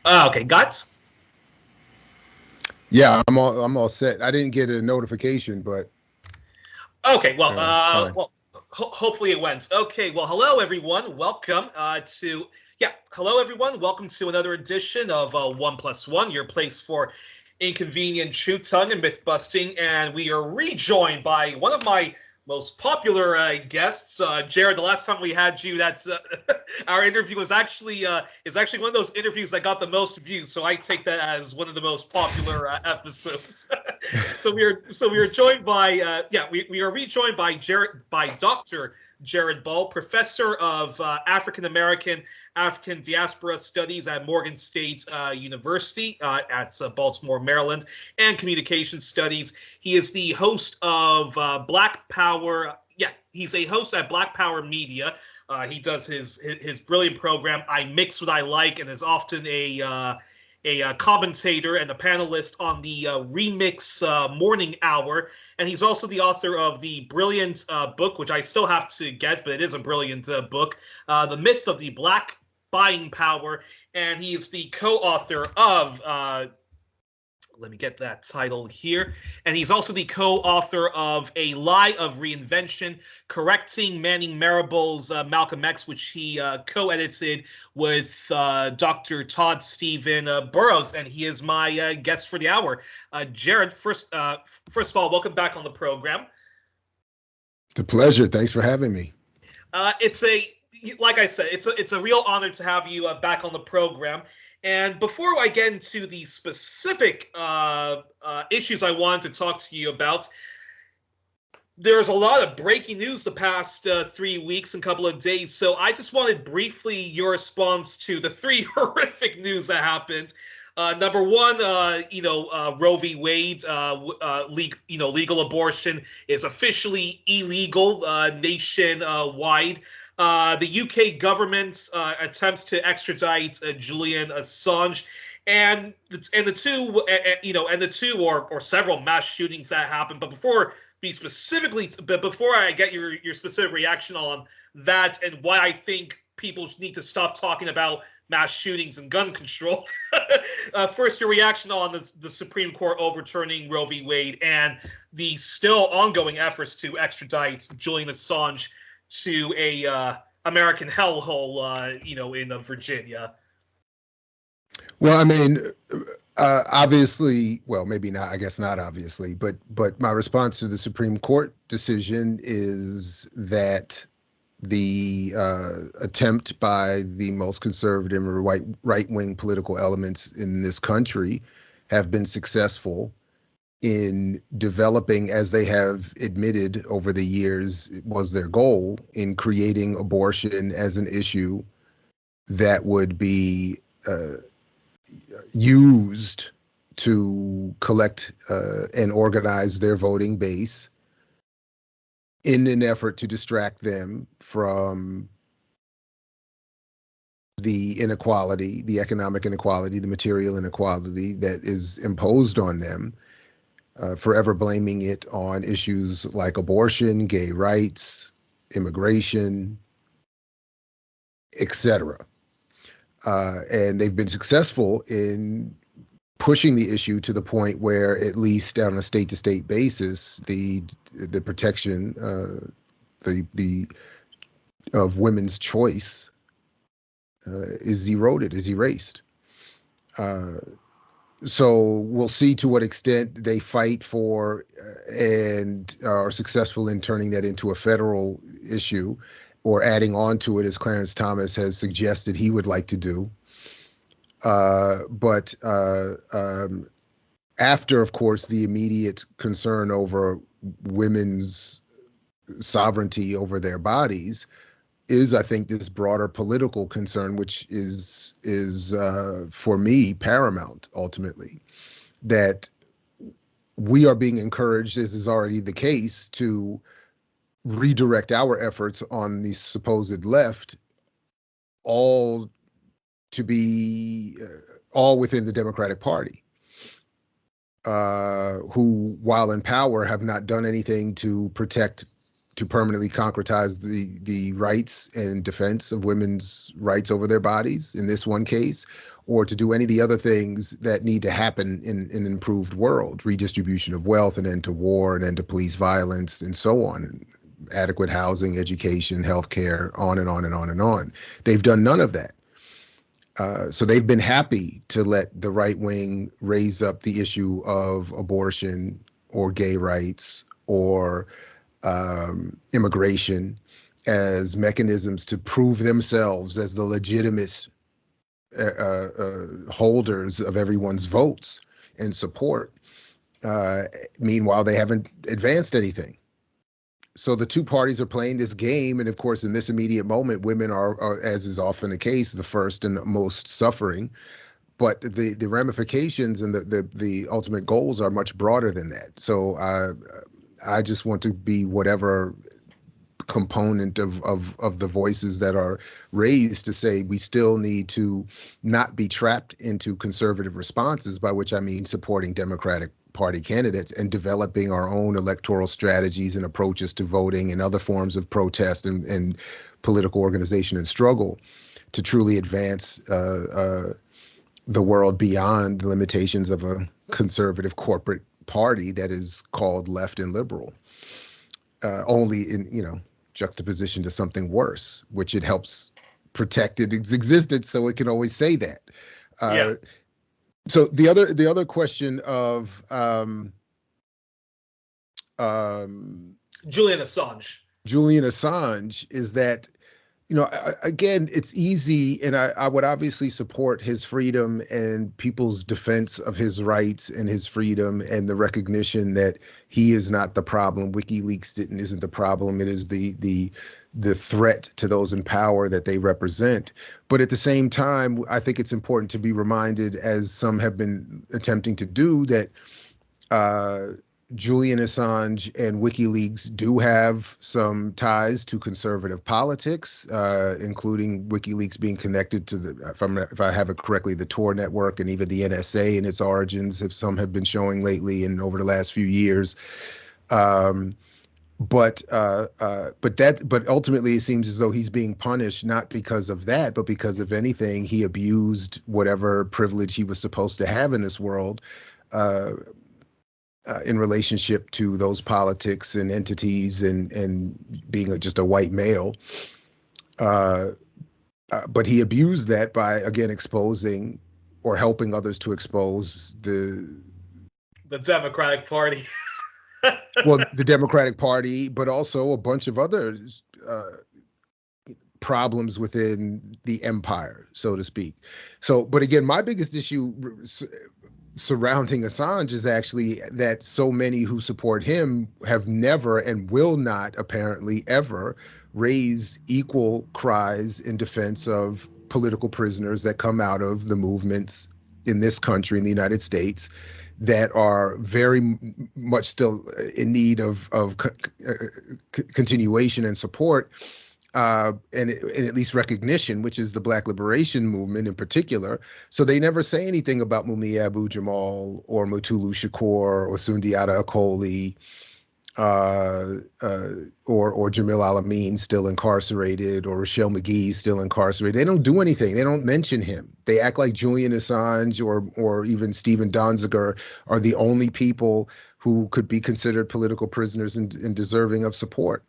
Okay, guys. Yeah, I'm all set. I didn't get a notification, but Okay, well, it's fine. hopefully it went. Okay, well, hello everyone. Welcome to hello everyone. Welcome to another edition of One Plus One, your place for inconvenient truth telling and myth busting. And we are rejoined by one of my most popular guests, Jared. The last time we had you, that's our interview was actually is actually one of those interviews that got the most views. So I take that as one of the most popular episodes. So we are joined by we are rejoined by Dr. Jared Ball, professor of African American African Diaspora Studies at Morgan State University at Baltimore, Maryland, and Communication Studies. He is the host of Black Power. Yeah, he's a host at Black Power Media. He does his brilliant program, I Mix What I Like, and is often a commentator and a panelist on the Remix Morning Hour. And he's also the author of the brilliant book, which I still have to get, but it is a brilliant book, The Myth of the Black Buying Power. And he is the co-author of let me get that title here. And he's also the co-author of A Lie of Reinvention, Correcting Manning Marable's Malcolm X, which he co-edited with Dr. Todd Stephen Burrows, and he is my guest for the hour. Jared, first of all, welcome back on the program. It's a pleasure. Thanks for having me. It's a like I said, it's a real honor to have you back on the program. And before I get into the specific issues I wanted to talk to you about, there's a lot of breaking news the past 3 weeks and couple of days. So I just wanted briefly your response to the three horrific news that happened. Number one, Roe v. Wade, legal abortion is officially illegal nationwide. The UK government's attempts to extradite Julian Assange, and the two or several mass shootings that happened. But before I get your specific reaction on that and why I think people need to stop talking about mass shootings and gun control. First, your reaction on the Supreme Court overturning Roe v. Wade and the still ongoing efforts to extradite Julian Assange to a American hellhole, in Virginia. Well, I mean, obviously, well, maybe not. I guess not obviously, but my response to the Supreme Court decision is that the attempt by the most conservative or right-wing political elements in this country have been successful in developing, as they have admitted over the years, it was their goal in creating abortion as an issue that would be used to collect and organize their voting base in an effort to distract them from the inequality, the economic inequality, the material inequality that is imposed on them, forever blaming it on issues like abortion, gay rights, immigration, etc. And they've been successful in pushing the issue to the point where, at least on a state-to-state basis, the protection the of women's choice is eroded, is erased. So we'll see to what extent they fight for and are successful in turning that into a federal issue, or adding on to it, as Clarence Thomas has suggested he would like to do. But after, of course, the immediate concern over women's sovereignty over their bodies is, I think, this broader political concern, which is for me paramount ultimately, that we are being encouraged, as is already the case, to redirect our efforts on the supposed left, all to be all within the Democratic Party, who, while in power, have not done anything to to permanently concretize the rights and defense of women's rights over their bodies in this one case, or to do any of the other things that need to happen in an improved world, redistribution of wealth, an end to war, an end to police violence, and so on, adequate housing, education, healthcare, on and on and on and on. They've done none of that. So they've been happy to let the right wing raise up the issue of abortion or gay rights or immigration as mechanisms to prove themselves as the legitimate holders of everyone's votes and support. Meanwhile, they haven't advanced anything. So the two parties are playing this game, and of course, in this immediate moment, women are, as is often the case, the first and most suffering. But the ramifications and the ultimate goals are much broader than that. So I just want to be whatever component of the voices that are raised to say we still need to not be trapped into conservative responses, by which I mean supporting Democratic Party candidates and developing our own electoral strategies and approaches to voting and other forms of protest and political organization and struggle to truly advance the world beyond the limitations of a conservative corporate party that is called left and liberal, only in, juxtaposition to something worse, which it helps protect its existence so it can always say that. Yeah. So the other question of Julian Assange. Julian Assange is that, again, it's easy, and I would obviously support his freedom and people's defense of his rights and his freedom and the recognition that he is not the problem. WikiLeaks isn't the problem. It is the threat to those in power that they represent. But at the same time, I think it's important to be reminded, as some have been attempting to do, that Julian Assange and WikiLeaks do have some ties to conservative politics, including WikiLeaks being connected to if I have it correctly, the Tor network and even the NSA and its origins, if some have been showing lately and over the last few years. But ultimately it seems as though he's being punished not because of that, but because, if anything, he abused whatever privilege he was supposed to have in this world, in relationship to those politics and entities and being just a white male. But he abused that by, again, exposing or helping others to expose the Democratic Party. Well, the Democratic Party, but also a bunch of other problems within the empire, so to speak. So, but again, my biggest issue surrounding Assange is actually that so many who support him have never and will not apparently ever raise equal cries in defense of political prisoners that come out of the movements in this country, in the United States, that are very much still in need of continuation and support, and at least recognition, which is the Black Liberation Movement in particular. So they never say anything about Mumia Abu-Jamal or Mutulu Shakur or Sundiata Acoli, or Jamil Al-Amin still incarcerated, or Rochelle McGee still incarcerated. They don't do anything. They don't mention him. They act like Julian Assange or even Stephen Donziger are the only people who could be considered political prisoners and deserving of support.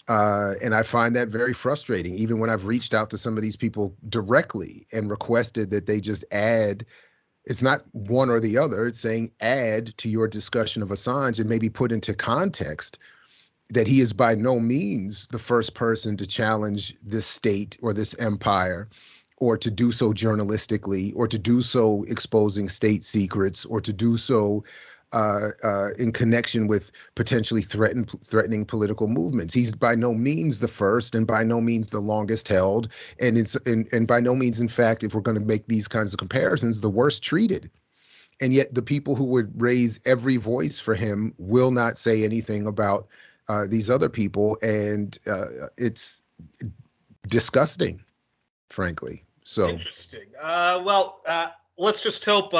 And I find that very frustrating, even when I've reached out to some of these people directly and requested that they just add. It's not one or the other. It's saying add to your discussion of Assange and maybe put into context that he is by no means the first person to challenge this state or this empire, or to do so journalistically, or to do so exposing state secrets, or to do so in connection with potentially threatening political movements. He's by no means the first, and by no means the longest held, and by no means, in fact, if we're going to make these kinds of comparisons, the worst treated. And yet the people who would raise every voice for him will not say anything about these other people, and it's disgusting, frankly. So interesting. Let's just hope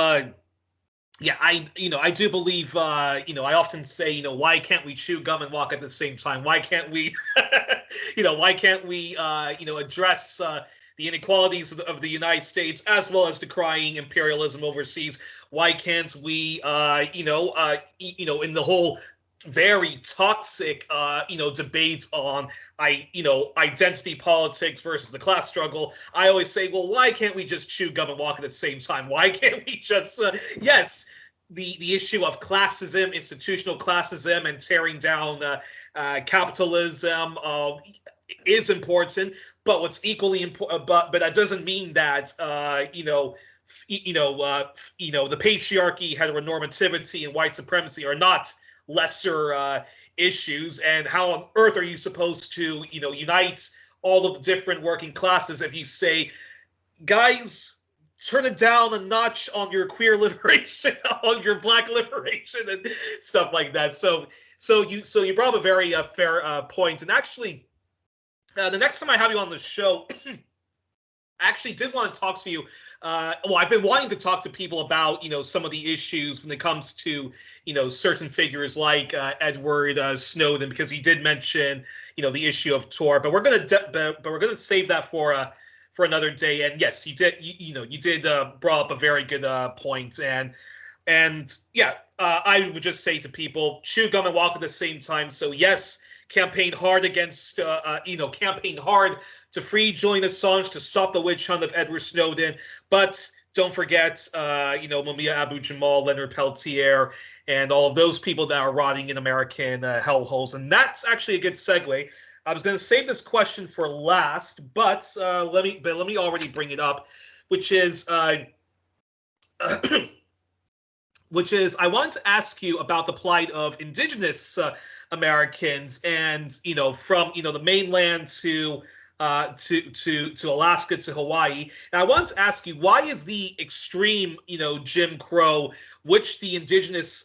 yeah, I do believe, I often say, why can't we chew gum and walk at the same time? Why can't we, why can't we, address the inequalities of the United States as well as decrying imperialism overseas? Why can't we, in the whole very toxic, debates on, identity politics versus the class struggle. I always say, well, why can't we just chew gum and walk at the same time? Why can't we just, yes, the issue of classism, institutional classism, and tearing down capitalism is important. But what's equally important, but that doesn't mean that the patriarchy, heteronormativity, and white supremacy are not lesser issues. And how on earth are you supposed to, unite all of the different working classes if you say, guys, turn it down a notch on your queer liberation, on your black liberation, and stuff like that. So you brought up a very fair point. And actually, the next time I have you on the show, I actually did want to talk to you. I've been wanting to talk to people about, some of the issues when it comes to, certain figures like Edward Snowden, because he did mention, the issue of Tor. But we're gonna save that for another day. And yes, you did. You did brought up a very good point. And yeah, I would just say to people, chew gum and walk at the same time. So yes, campaign hard against, campaign hard to free Julian Assange, to stop the witch hunt of Edward Snowden. But don't forget, Mumia Abu-Jamal, Leonard Peltier, and all of those people that are rotting in American hellholes. And that's actually a good segue. I was going to save this question for last, but let me already bring it up, which is which is I wanted to ask you about the plight of Indigenous Americans, and from the mainland to Alaska to Hawaii. And I wanted to ask you, why is the extreme Jim Crow, which the indigenous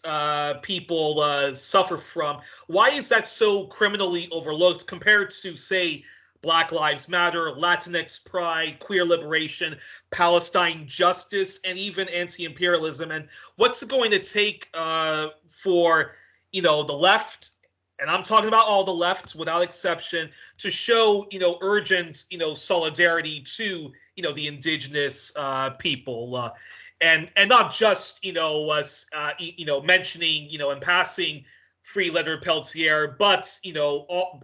people suffer from, why is that so criminally overlooked compared to, say, Black Lives Matter, Latinx pride, queer liberation, Palestine justice, and even anti-imperialism? And what's it going to take for the left, and I'm talking about all the left without exception, to show urgent solidarity to the indigenous people, and not just mentioning in passing free Leonard Peltier, but the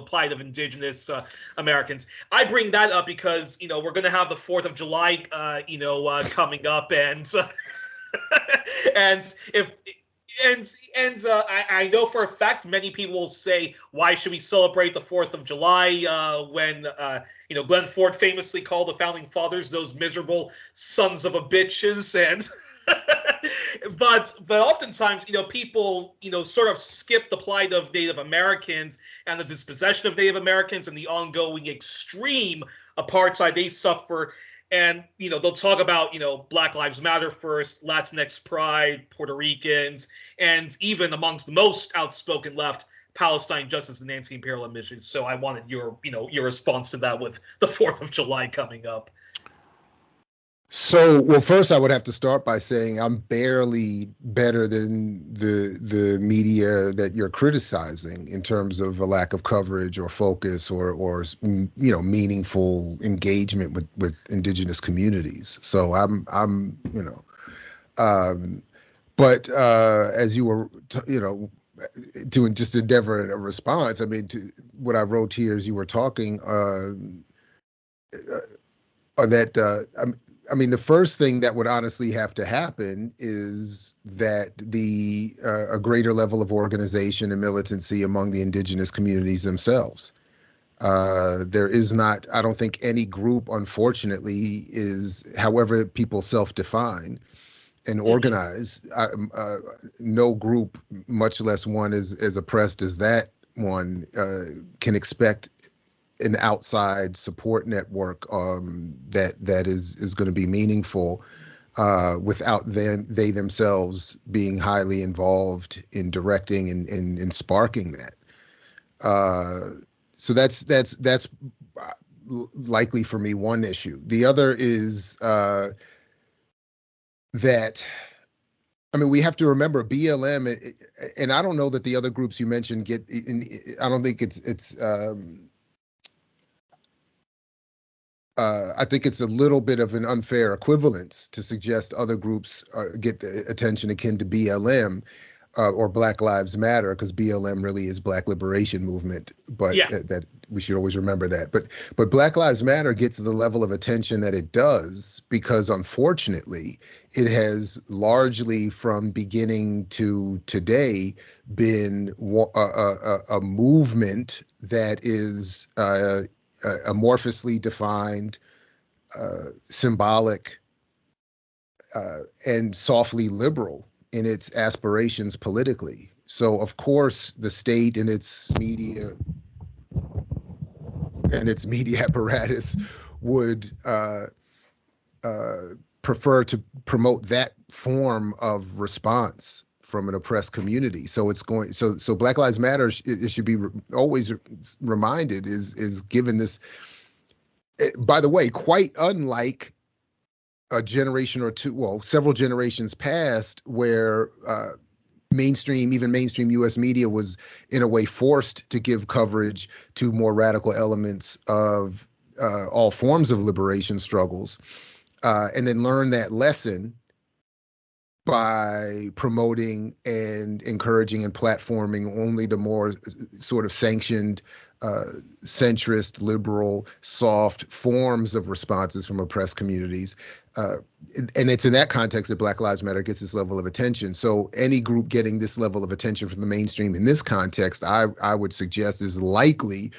plight of Indigenous Americans. I bring that up because we're going to have the 4th of July coming up, and and if I know for a fact many people will say, why should we celebrate the 4th of July when Glenn Ford famously called the founding fathers those miserable sons of a bitches? And but oftentimes people sort of skip the plight of Native Americans and the dispossession of Native Americans and the ongoing extreme apartheid they suffer. And they'll talk about Black Lives Matter first, Latinx pride, Puerto Ricans, and even amongst the most outspoken left, Palestine justice and anti-imperial missions. So I wanted your response to that with the 4th of July coming up. So, well, first I would have to start by saying I'm barely better than the media that you're criticizing in terms of a lack of coverage or focus or meaningful engagement with indigenous communities. So but as you were doing, just endeavor a response, I mean, to what I wrote here as you were talking on that. I mean, the first thing that would honestly have to happen is that a greater level of organization and militancy among the indigenous communities themselves. There is not, I don't think any group, unfortunately, is, however people self-define and organize, no group, much less one as oppressed as that one, can expect an outside support network that is going to be meaningful without they themselves being highly involved in directing and sparking that. So that's likely for me one issue. The other is that, I mean, we have to remember BLM, and I don't know that the other groups you mentioned get. I don't think it's. I think it's a little bit of an unfair equivalence to suggest other groups get the attention akin to BLM or Black Lives Matter, because BLM really is Black Liberation Movement. But Yeah. that we should always remember that. But Black Lives Matter gets the level of attention that it does because, unfortunately, it has largely from beginning to today been a movement that is amorphously defined, symbolic, and softly liberal in its aspirations politically. So, of course, the state and its media apparatus would prefer to promote that form of response from an oppressed community. So it's going. So Black Lives Matter. It should be always reminded is given this. By the way, quite unlike a generation or two, well, several generations past, where even mainstream U.S. media was in a way forced to give coverage to more radical elements of all forms of liberation struggles, and then learn that lesson by promoting and encouraging and platforming only the more sort of sanctioned, centrist, liberal, soft forms of responses from oppressed communities. And it's in that context that Black Lives Matter gets this level of attention. So any group getting this level of attention from the mainstream in this context, I would suggest is likely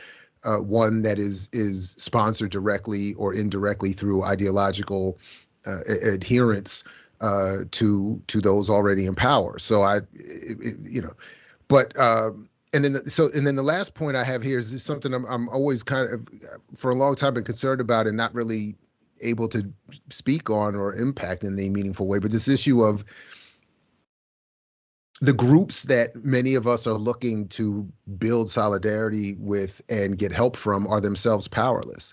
one that is sponsored directly or indirectly through ideological adherence to those already in power. So but and then the last point I have here is something I'm always kind of for a long time been concerned about and not really able to speak on or impact in any meaningful way. But this issue of the groups that many of us are looking to build solidarity with and get help from are themselves powerless.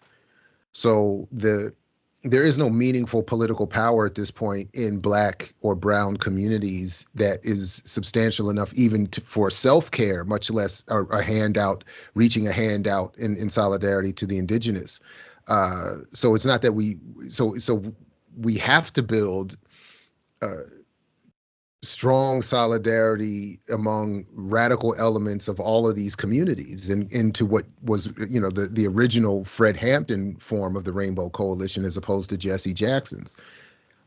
So there is no meaningful political power at this point in Black or brown communities that is substantial enough even for self-care, much less a handout, reaching a handout in solidarity to the indigenous. So it's not that we have to build strong solidarity among radical elements of all of these communities and into what was, the original Fred Hampton form of the Rainbow Coalition as opposed to Jesse Jackson's.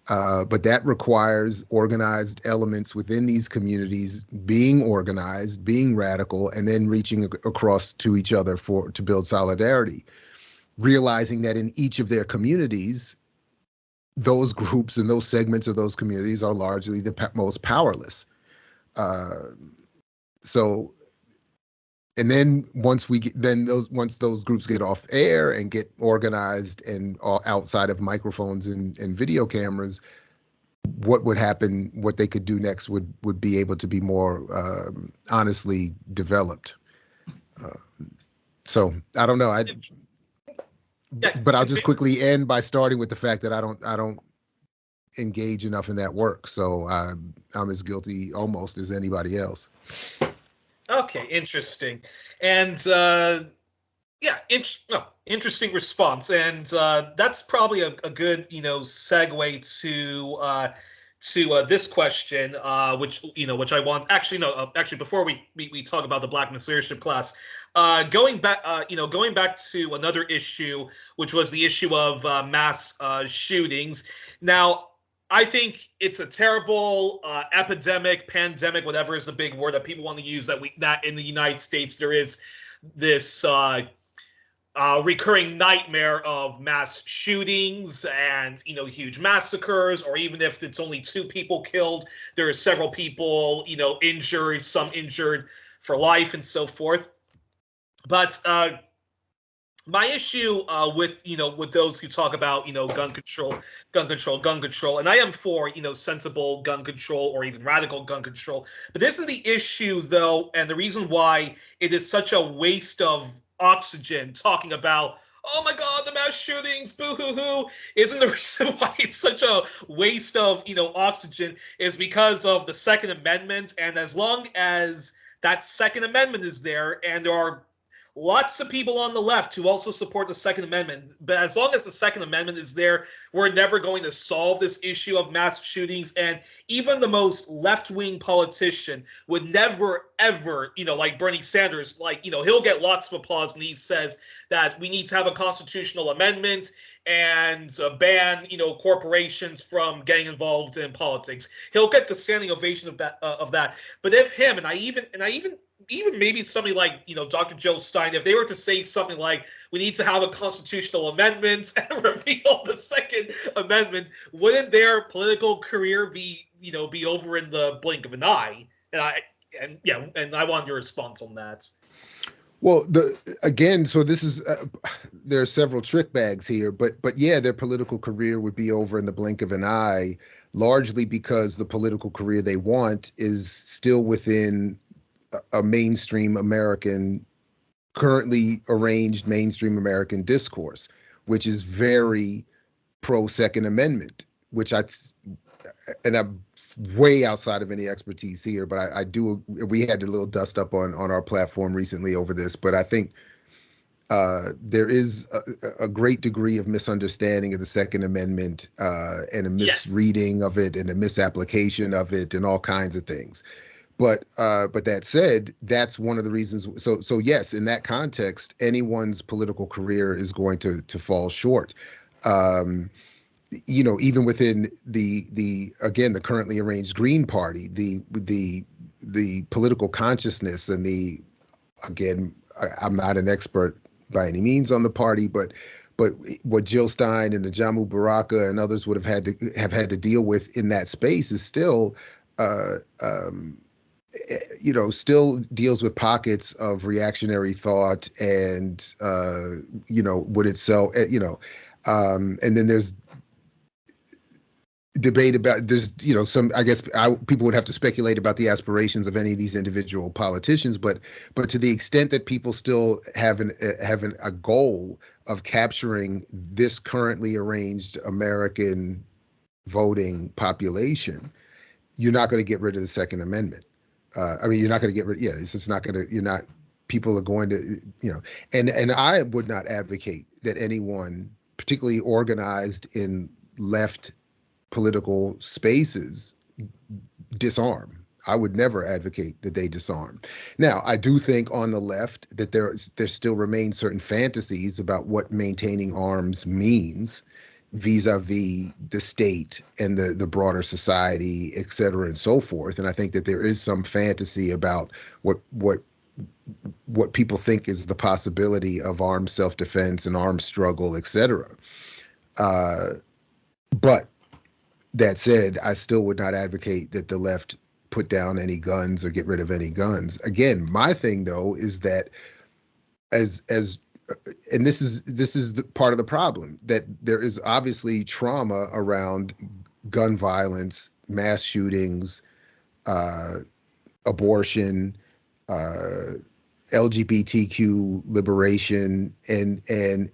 But that requires organized elements within these communities being organized, being radical, and then reaching across to each other to build solidarity, realizing that in each of their communities, those groups and those segments of those communities are largely the most powerless. And then once those groups get off air and get organized and outside of microphones and video cameras, what would happen? What they could do next would be able to be more honestly developed. So I don't know. But I'll just quickly end by starting with the fact that I don't engage enough in that work. So I'm as guilty almost as anybody else. Okay, interesting. And interesting response. And that's probably a good, segue to this question, which I want. Actually, no. Actually, before we talk about the Blackness leadership class, going back to another issue, which was the issue of mass shootings. Now, I think it's a terrible epidemic, pandemic, whatever is the big word that people want to use. That in the United States there is this recurring nightmare of mass shootings and huge massacres, or even if it's only 2 people killed, there are several people injured, some injured for life, and so forth. But my issue with those who talk about gun control, and I am for sensible gun control or even radical gun control. But this is the issue though, and the reason why it is such a waste of oxygen talking about oh my God, the mass shootings, boo hoo hoo, isn't the reason why it's such a waste of, oxygen is because of the Second Amendment. And as long as that Second Amendment is there, and there are lots of people on the left who also support the Second Amendment, but as long as the Second Amendment is there, we're never going to solve this issue of mass shootings. And even the most left-wing politician would never, ever, like Bernie Sanders, he'll get lots of applause when he says that we need to have a constitutional amendment and ban, corporations from getting involved in politics. He'll get the standing ovation of that. But if him, and I even maybe somebody like, Dr. Joe Stein, if they were to say something like, we need to have a constitutional amendment and repeal the Second Amendment, wouldn't their political career be over in the blink of an eye? And I want your response on that. Well, so this is there are several trick bags here, but yeah, their political career would be over in the blink of an eye, largely because the political career they want is still within a mainstream American, currently arranged mainstream American discourse, which is very pro Second Amendment, and I'm way outside of any expertise here, but I do. We had a little dust up on our platform recently over this, but I think there is a great degree of misunderstanding of the Second Amendment and a misreading of it and a misapplication of it and all kinds of things. But that said, that's one of the reasons. So yes, in that context, anyone's political career is going to fall short. Even within the currently arranged Green Party, the political consciousness and I'm not an expert by any means on the party, but what Jill Stein and Njamu Baraka and others would have had to deal with in that space is still still deals with pockets of reactionary thought and would itself and then there's debate about people would have to speculate about the aspirations of any of these individual politicians, but to the extent that people still have a goal of capturing this currently arranged American voting population, you're not going to get rid of the Second Amendment. You're not going to get rid. Yeah, it's just not going to. People are going to, and I would not advocate that anyone, particularly organized in left political spaces, disarm. I would never advocate that they disarm. Now, I do think on the left that there still remain certain fantasies about what maintaining arms means vis-a-vis the state and the broader society, et cetera, and so forth. And I think that there is some fantasy about what people think is the possibility of armed self-defense and armed struggle, et cetera. But that said, I still would not advocate that the left put down any guns or get rid of any guns. Again, my thing though is that and this is the part of the problem, that there is obviously trauma around gun violence, mass shootings, abortion, LGBTQ liberation, and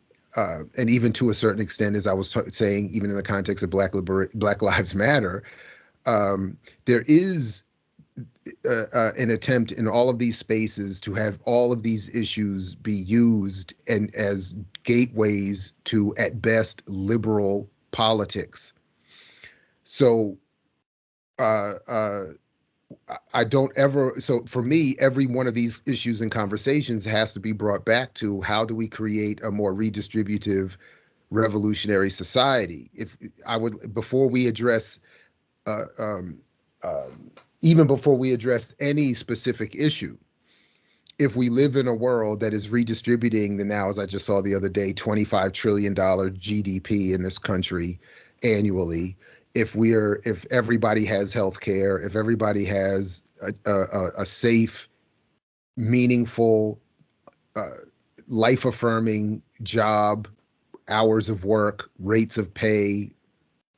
even to a certain extent, as I was saying, even in the context of Black Lives Matter, there is an attempt in all of these spaces to have all of these issues be used and as gateways to, at best, liberal politics. So I don't ever, so for me, every one of these issues and conversations has to be brought back to how do we create a more redistributive, revolutionary society? Before we address even before we address any specific issue, if we live in a world that is redistributing as I just saw the other day, $25 trillion GDP in this country annually, if everybody has health care, if everybody has a safe, meaningful, life-affirming job, hours of work, rates of pay,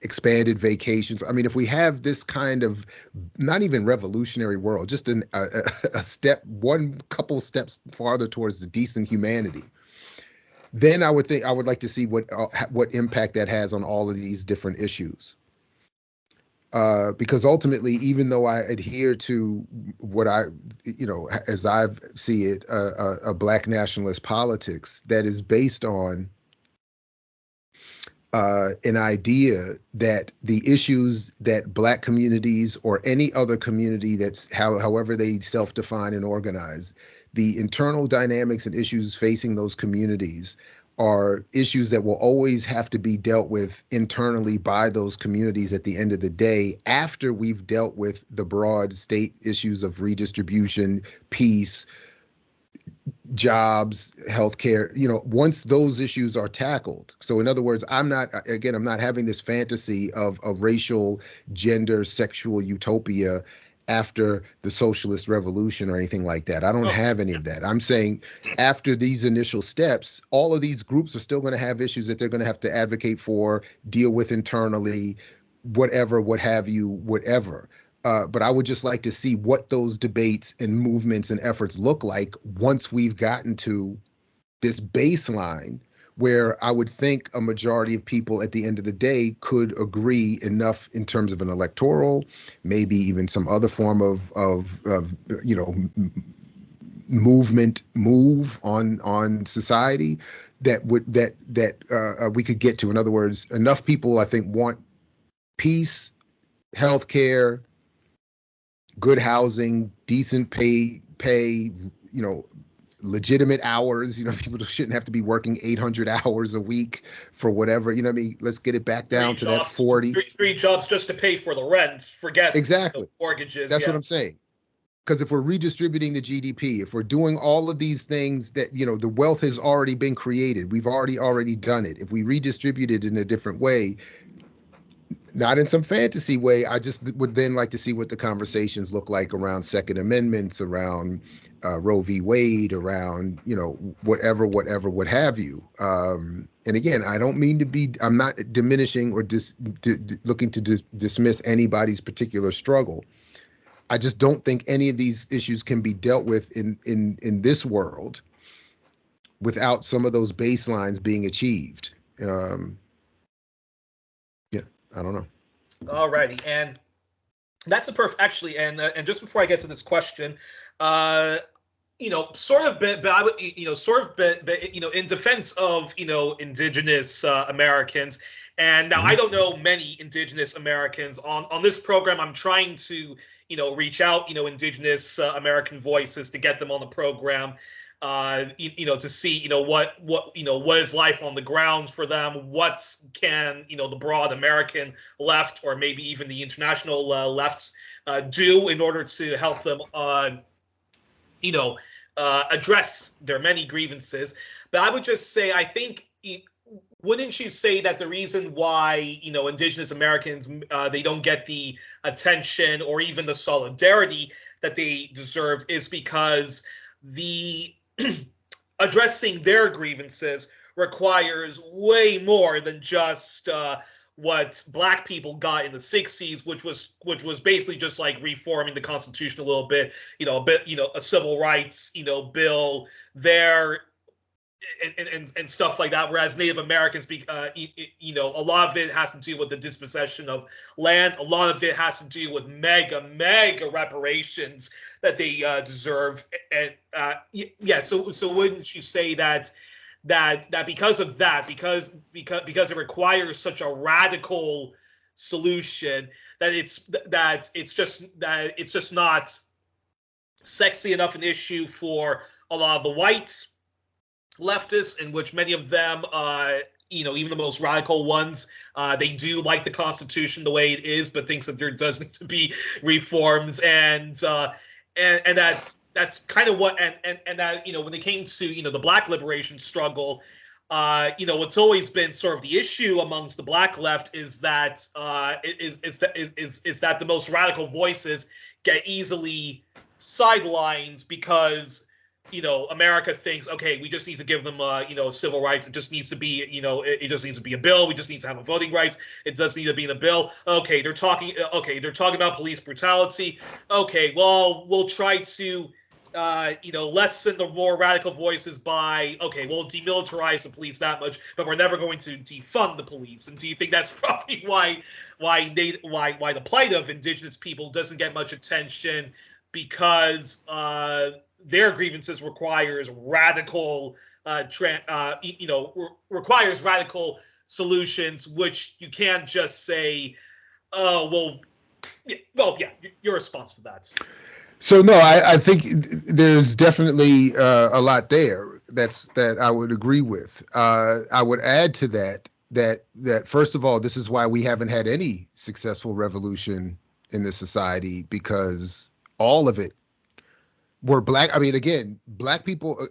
expanded vacations. If we have this kind of not even revolutionary world, just a couple steps farther towards the decent humanity, then I would like to see what impact that has on all of these different issues. Because ultimately, even though I adhere to what as I see it, a Black nationalist politics that is based on an idea that the issues that Black communities or any other community that's however they self-define and organize, the internal dynamics and issues facing those communities are issues that will always have to be dealt with internally by those communities at the end of the day, after we've dealt with the broad state issues of redistribution, peace, jobs, healthcare, once those issues are tackled. So in other words, I'm not having this fantasy of a racial, gender, sexual utopia after the socialist revolution or anything like that. I don't have any of that. I'm saying after these initial steps, all of these groups are still going to have issues that they're going to have to advocate for, deal with internally, whatever, what have you, whatever. But I would just like to see what those debates and movements and efforts look like once we've gotten to this baseline where I would think a majority of people at the end of the day could agree enough in terms of an electoral, maybe even some other form of move on society that we could get to. In other words, enough people, I think, want peace, healthcare, good housing, decent pay, legitimate hours. People shouldn't have to be working 800 hours a week for whatever. Let's get it back down to that 40. Three jobs just to pay for the rent. Forget exactly mortgages. That's what I'm saying. Because if we're redistributing the GDP, if we're doing all of these things that, the wealth has already been created, we've already done it. If we redistribute it in a different way, not in some fantasy way, I just would then like to see what the conversations look like around Second Amendments, around Roe v. Wade, around, whatever, what have you. And again, I don't mean to be, I'm not diminishing or looking to dismiss anybody's particular struggle. I just don't think any of these issues can be dealt with in this world without some of those baselines being achieved. I don't know. All righty, and that's a perfect, actually, and just before I get to this question, sort of, but I would, in defense of, Indigenous Americans, and now I don't know many Indigenous Americans on this program. I'm trying to, reach out, Indigenous American voices to get them on the program. To see, what is life on the ground for them? What can, the broad American left or maybe even the international left do in order to help them, address their many grievances? But I would just say, I think, wouldn't you say that the reason why, Indigenous Americans, they don't get the attention or even the solidarity that they deserve is because the addressing their grievances requires way more than just what Black people got in the 60s, which was basically just like reforming the Constitution a little bit, a civil rights, bill there, and stuff like that. Whereas Native Americans, a lot of it has to do with the dispossession of land. A lot of it has to do with mega reparations that they deserve. And so wouldn't you say that because of that, because it requires such a radical solution, that it's just not sexy enough an issue for a lot of the whites leftists, in which many of them, even the most radical ones, they do like the Constitution the way it is, but thinks that there does need to be reforms, and that's kind of what, and that, when it came to, the Black liberation struggle, what's always been sort of the issue amongst the Black left is that that the most radical voices get easily sidelined because America thinks, okay, we just need to give them, civil rights. It just needs to be, it just needs to be a bill. We just need to have a voting rights. It does need to be in a bill. Okay, they're talking about police brutality. Okay, well, we'll try to lessen the more radical voices by, okay, we'll demilitarize the police that much, but we're never going to defund the police? And do you think that's probably why the plight of indigenous people doesn't get much attention, because their grievances requires radical requires radical solutions, which you can't just say, oh, yeah, your response to that. So no, I think there's definitely a lot there that I would agree with. I would add to that first of all, this is why we haven't had any successful revolution in this society, because all of it were black. I mean, again, black people.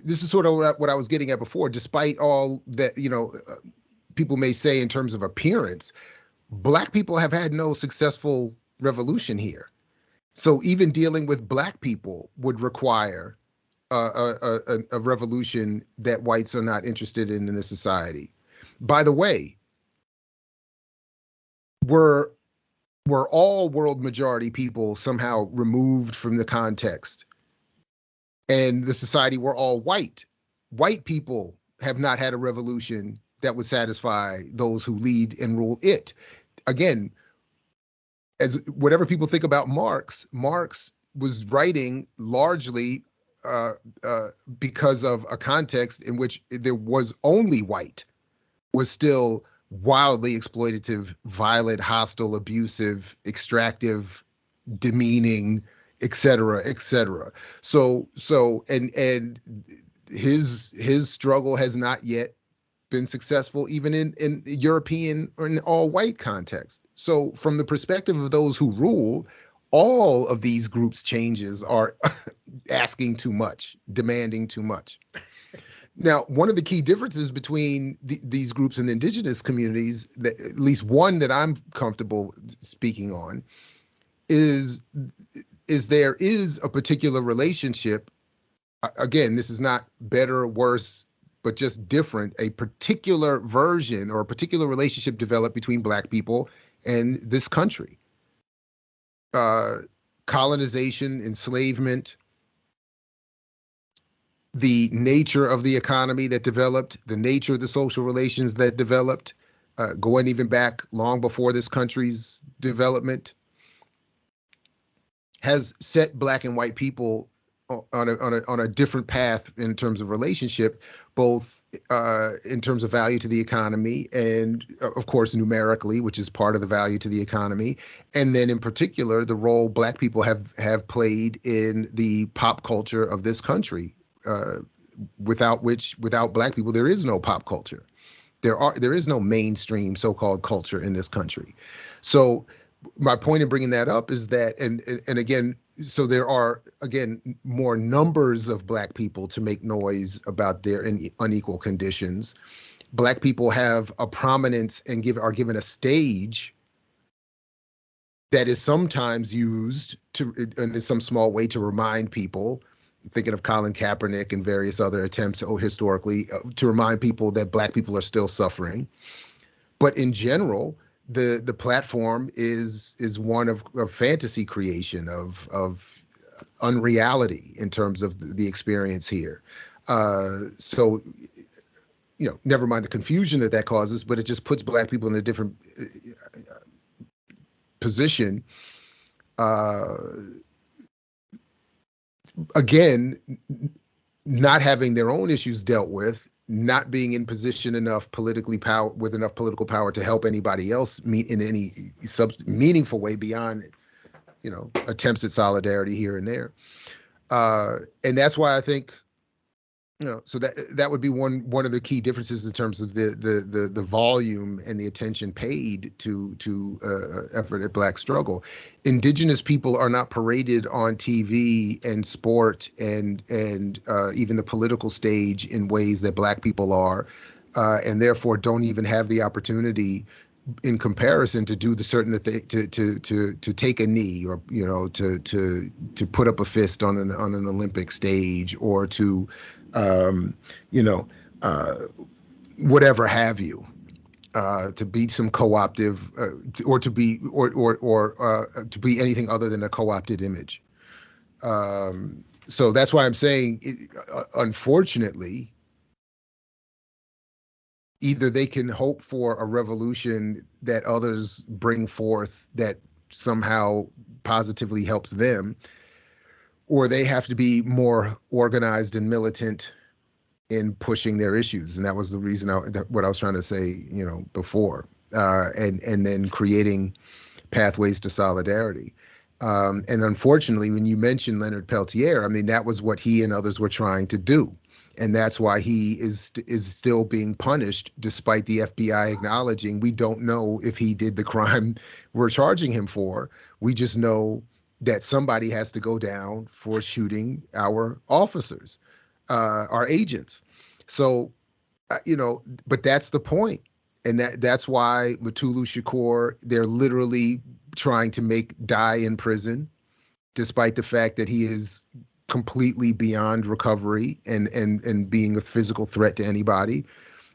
This is sort of what I was getting at before. Despite all that, people may say in terms of appearance, black people have had no successful revolution here. So even dealing with black people would require a revolution that whites are not interested in this society. By the way, were all world majority people somehow removed from the context and the society were all white people have not had a revolution that would satisfy those who lead and rule it. Again, as whatever people think about Marx was writing largely because of a context in which there was only white, was still wildly exploitative, violent, hostile, abusive, extractive, demeaning, et cetera, et cetera. So and his struggle has not yet been successful even in European or in all white context. So from the perspective of those who rule, all of these groups' changes are asking too much, demanding too much. Now, one of the key differences between these groups and indigenous communities, at least one that I'm comfortable speaking on, is there is a particular relationship. Again, this is not better or worse, but just different, a particular version or a particular relationship developed between black people and this country. Colonization, enslavement, the nature of the economy that developed, the nature of the social relations that developed, going even back long before this country's development, has set black and white people on a different path in terms of relationship, both in terms of value to the economy and, of course, numerically, which is part of the value to the economy, and then in particular the role black people have played in the pop culture of this country, without black people there is no pop culture. There is no mainstream so-called culture in this country. So my point in bringing that up is that, and again, so there are, again, more numbers of black people to make noise about their unequal conditions. Black people have a prominence and are given a stage that is sometimes used in some small way to remind people, thinking of Colin Kaepernick and various other attempts historically to remind people that black people are still suffering. But in general, the platform is one of fantasy creation, of unreality in terms of the experience here. So, never mind the confusion that causes, but it just puts black people in a different position. Again, not having their own issues dealt with, not being in position with enough political power to help anybody else meet in any meaningful way beyond, attempts at solidarity here and there. And that's why I think, so that would be one of the key differences in terms of the volume and the attention paid to effort at black struggle. Indigenous people are not paraded on TV and sport and even the political stage in ways that black people are, and therefore don't even have the opportunity in comparison to do the certain thing, to take a knee, or to put up a fist on an Olympic stage, or to whatever have you, to be some co-optive, or to be anything other than a co-opted image. So that's why I'm saying, unfortunately, either they can hope for a revolution that others bring forth that somehow positively helps them, or they have to be more organized and militant in pushing their issues. And that was the reason what I was trying to say, before, and then creating pathways to solidarity. And unfortunately, when you mentioned Leonard Peltier, I mean, that was what he and others were trying to do. And that's why he is still being punished, despite the FBI acknowledging we don't know if he did the crime we're charging him for. We just know that somebody has to go down for shooting our officers, our agents. So, but that's the point. And that's why Mutulu Shakur, they're literally trying to die in prison, despite the fact that he is completely beyond recovery and being a physical threat to anybody.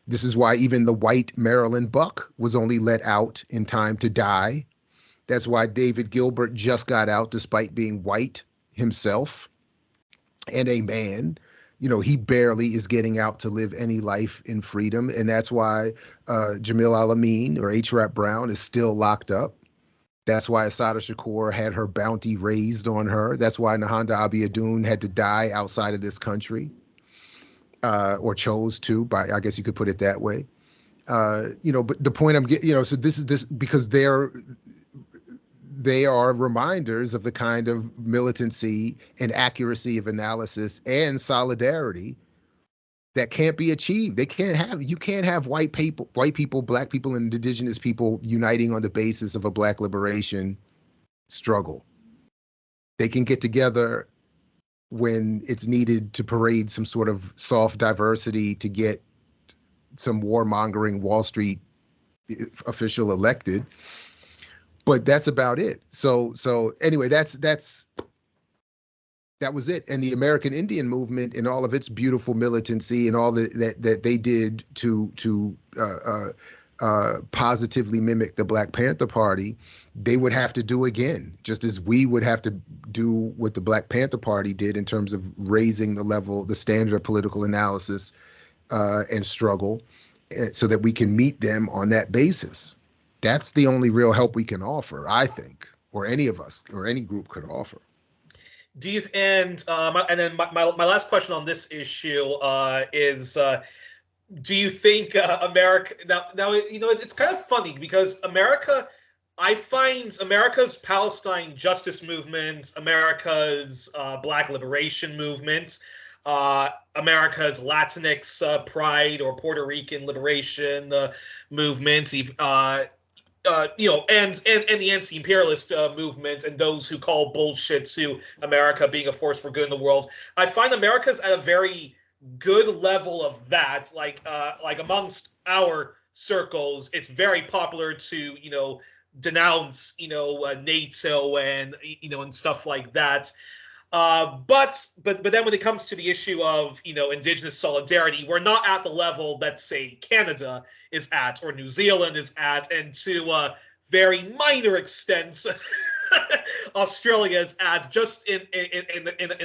This is why even the white Marilyn Buck was only let out in time to die. That's why David Gilbert just got out despite being white himself and a man. He barely is getting out to live any life in freedom. And that's why Jamil Al-Amin, or H. Rap Brown, is still locked up. That's why Assata Shakur had her bounty raised on her. That's why Nahanda Abiodun had to die outside of this country, or chose to, I guess you could put it that way. But the point I'm getting, so this is because they are reminders of the kind of militancy and accuracy of analysis and solidarity that can't be achieved. You can't have white people, black people, and indigenous people uniting on the basis of a black liberation struggle. They can get together when it's needed to parade some sort of soft diversity to get some warmongering Wall Street official elected. But that's about it. So anyway, that was it. And the American Indian movement, and all of its beautiful militancy and all that they did to positively mimic the Black Panther Party, they would have to do again, just as we would have to do what the Black Panther Party did in terms of raising the standard of political analysis and struggle, so that we can meet them on that basis. That's the only real help we can offer, I think, or any of us or any group could offer. And then my last question on this issue is, do you think America now it's kind of funny because I find America's Palestine justice movement, America's Black liberation movement, America's Latinx pride or Puerto Rican liberation movement, and the anti-imperialist movement and those who call bullshit to America being a force for good in the world. I find America's at a very good level of that. Like amongst our circles, it's very popular to denounce NATO and stuff like that. But then when it comes to the issue of indigenous solidarity, we're not at the level that, say, Canada is at or New Zealand is at, and to very minor extents Australia is at, just in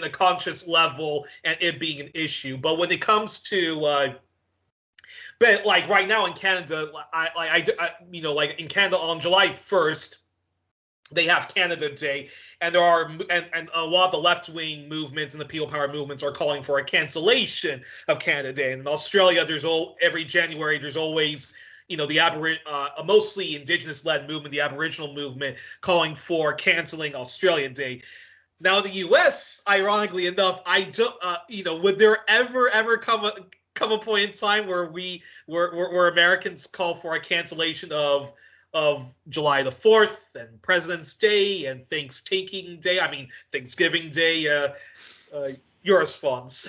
a conscious level and it being an issue. But when it comes to but like right now in Canada, like in Canada on July 1st, they have Canada Day, and there are and a lot of the left-wing movements and the people power movements are calling for a cancellation of Canada Day. And in Australia, every January there's always a mostly indigenous-led movement, the Aboriginal movement, calling for canceling Australia Day. Now, the U.S., ironically enough, would there ever come a point in time where where Americans call for a cancellation of July the 4th and President's Day and Thanksgiving Day? Your response.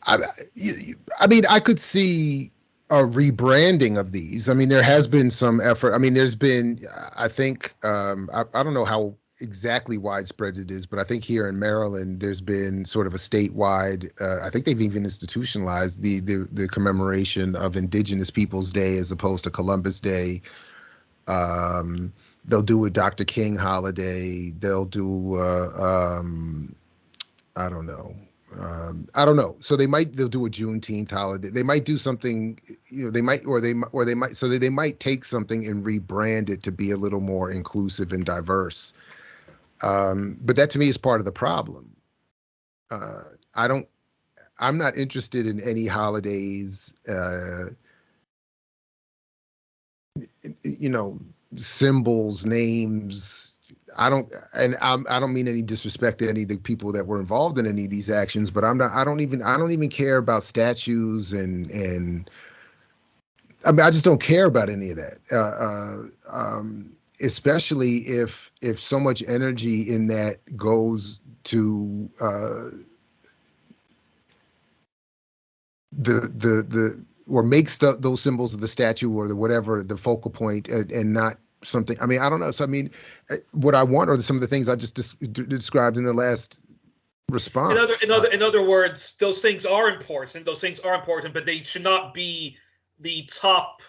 I could see a rebranding of these. I mean, there has been some effort. I mean, there's been, I think, I don't know how exactly widespread it is, but I think here in Maryland, there's been sort of a statewide, I think they've even institutionalized the commemoration of Indigenous Peoples Day as opposed to Columbus Day. They'll do a Dr. King holiday. They'll do I don't know. I don't know. So they'll do a Juneteenth holiday. They might do something, they might, or they might, so they might take something and rebrand it to be a little more inclusive and diverse. But that to me is part of the problem. I don't, I'm not interested in any holidays, symbols, names. I don't mean any disrespect to any of the people that were involved in any of these actions, but I don't even care about statues and I mean, I just don't care about any of that. Especially if so much energy in that goes to the or makes those symbols of the statue or the whatever the focal point, and not something. I mean, I don't know. So I mean, what I want are some of the things I just described in the last response. In other words, those things are important. Those things are important, but they should not be the top.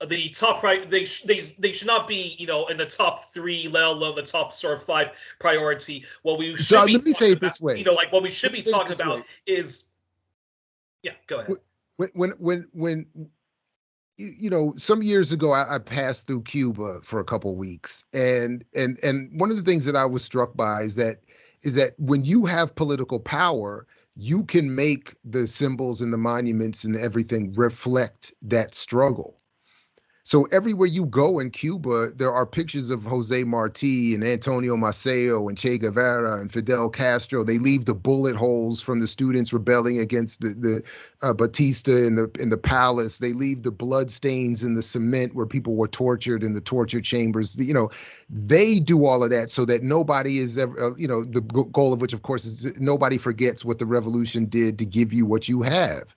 The top right, they should not be in the top three, let alone the top sort of five priority. What we should be let me say it this way. Like what we should be talking about is, yeah. Go ahead. When some years ago, I passed through Cuba for a couple of weeks, and one of the things that I was struck by is that when you have political power, you can make the symbols and the monuments and everything reflect that struggle. So everywhere you go in Cuba, there are pictures of Jose Marti and Antonio Maceo and Che Guevara and Fidel Castro. They leave the bullet holes from the students rebelling against the Batista in the palace. They leave the blood stains in the cement where people were tortured in the torture chambers. They do all of that so that nobody is ever, the goal of which, of course, is nobody forgets what the revolution did to give you what you have.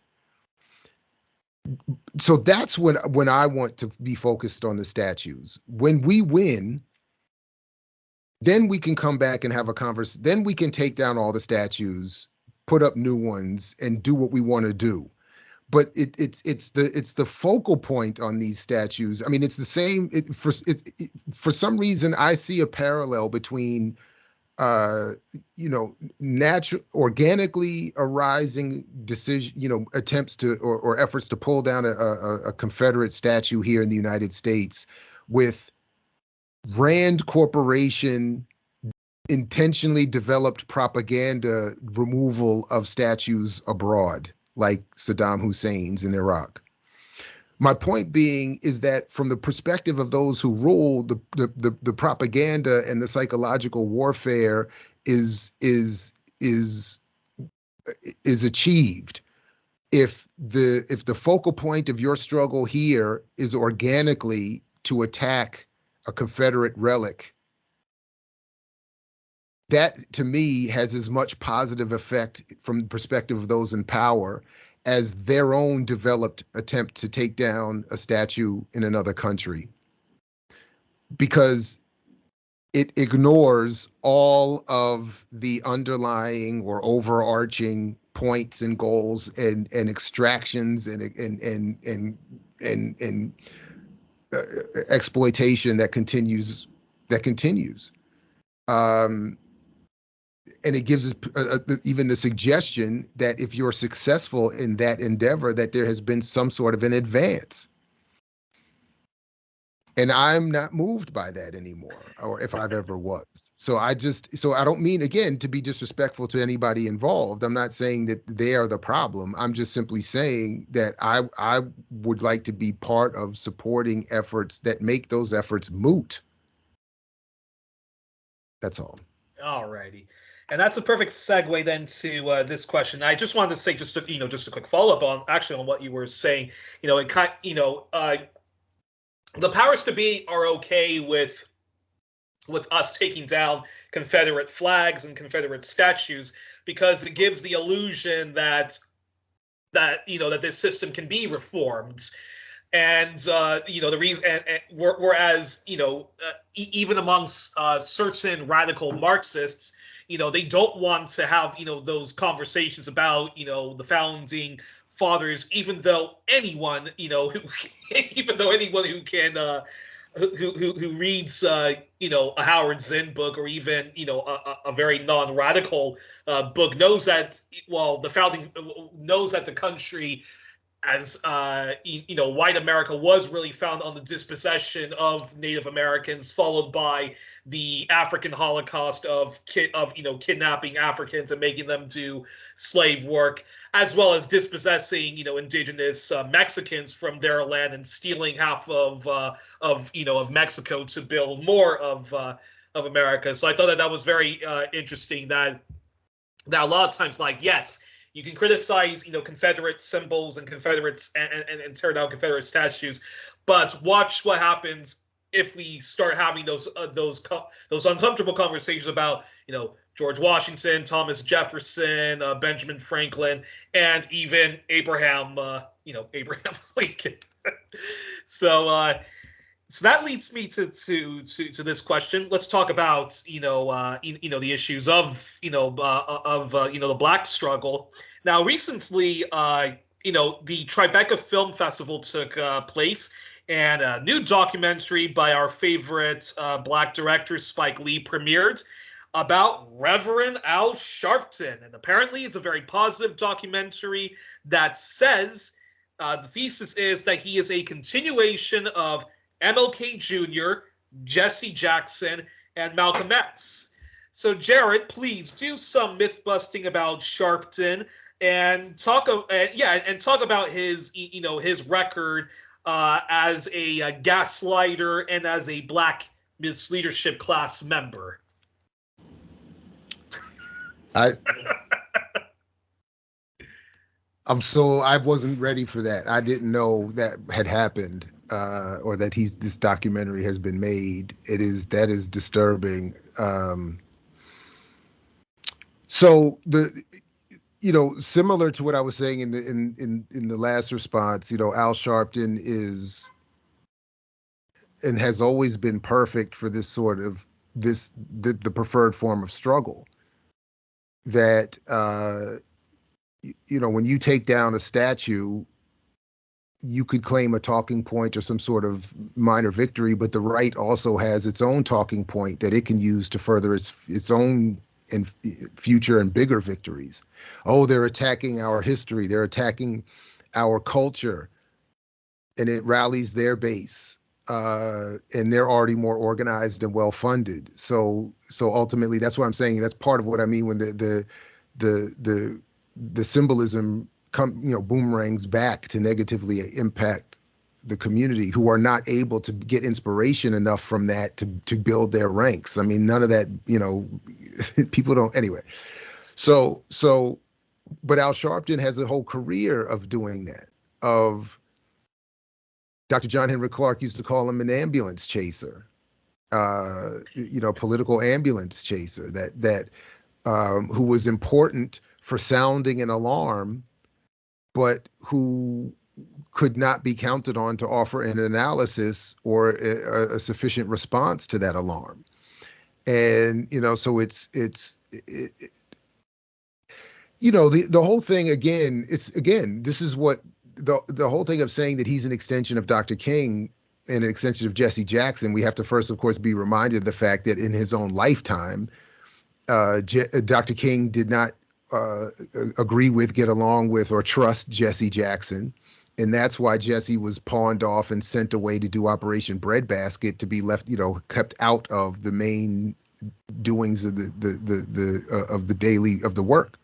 So that's when I want to be focused on the statues. When we win, then we can come back and have a conversation. Then we can take down all the statues, put up new ones, and do what we want to do. But it's the focal point on these statues. I mean, it's the same. For some reason, I see a parallel between natural, organically arising decision, attempts to or efforts to pull down a Confederate statue here in the United States with Rand Corporation intentionally developed propaganda removal of statues abroad, like Saddam Hussein's in Iraq. My point being is that from the perspective of those who rule, the propaganda and the psychological warfare is achieved if the focal point of your struggle here is organically to attack a Confederate relic. That to me has as much positive effect from the perspective of those in power as their own developed attempt to take down a statue in another country, because it ignores all of the underlying or overarching points and goals and extractions and exploitation that continues. And it gives us even the suggestion that if you're successful in that endeavor, that there has been some sort of an advance. And I'm not moved by that anymore, or if I've ever was. So I don't mean, again, to be disrespectful to anybody involved. I'm not saying that they are the problem. I'm just simply saying that I would like to be part of supporting efforts that make those efforts moot. That's all. All righty. And that's a perfect segue then to this question. I just wanted to say just a quick follow up on what you were saying. The powers to be are okay with us taking down Confederate flags and Confederate statues because it gives the illusion that this system can be reformed. And the reason, whereas even amongst certain radical Marxists, they don't want to have those conversations about the founding fathers, even though anyone who can who reads a Howard Zinn book, or even a very non-radical book, knows that, well, the founding knows that the country, as white America, was really found on the dispossession of Native Americans, followed by the African Holocaust of kidnapping Africans and making them do slave work, as well as dispossessing indigenous Mexicans from their land and stealing half of Mexico to build more of America. So I thought that was very interesting. That a lot of times, like, yes, you can criticize, Confederate symbols and Confederates and tear down Confederate statues, but watch what happens if we start having those uncomfortable conversations about, George Washington, Thomas Jefferson, Benjamin Franklin, and even Abraham Lincoln. So so that leads me to this question. Let's talk about the issues of the Black struggle. Now, recently, the Tribeca Film Festival took place, and a new documentary by our favorite Black director Spike Lee premiered about Reverend Al Sharpton, and apparently it's a very positive documentary that says the thesis is that he is a continuation of MLK Jr., Jesse Jackson, and Malcolm X. So, Jared, please do some myth busting about Sharpton and talk about his his record as a gaslighter and as a Black misleadership class member. I wasn't ready for that. I didn't know that had happened. Or that this documentary has been made. That is disturbing. So similar to what I was saying in the last response, Al Sharpton is and has always been perfect for this sort of the preferred form of struggle. That when you take down a statue, you could claim a talking point or some sort of minor victory, but the right also has its own talking point that it can use to further its own and future and bigger victories. Oh, they're attacking our history, they're attacking our culture, and it rallies their base, and they're already more organized and well funded. So ultimately, that's what I'm saying. That's part of what I mean when the symbolism boomerangs back to negatively impact the community, who are not able to get inspiration enough from that to build their ranks. I mean, none of that, people don't anyway. So, but Al Sharpton has a whole career of doing that. Of Dr. John Henrik Clarke used to call him an ambulance chaser, political ambulance chaser. That who was important for sounding an alarm, but who could not be counted on to offer an analysis or a sufficient response to that alarm. And, so it's the whole thing, again, this is what the whole thing of saying that he's an extension of Dr. King and an extension of Jesse Jackson. We have to first, of course, be reminded of the fact that in his own lifetime, Dr. King did not agree with, get along with, or trust Jesse Jackson. And that's why Jesse was pawned off and sent away to do Operation Breadbasket, to be left, kept out of the main doings of the daily of the work.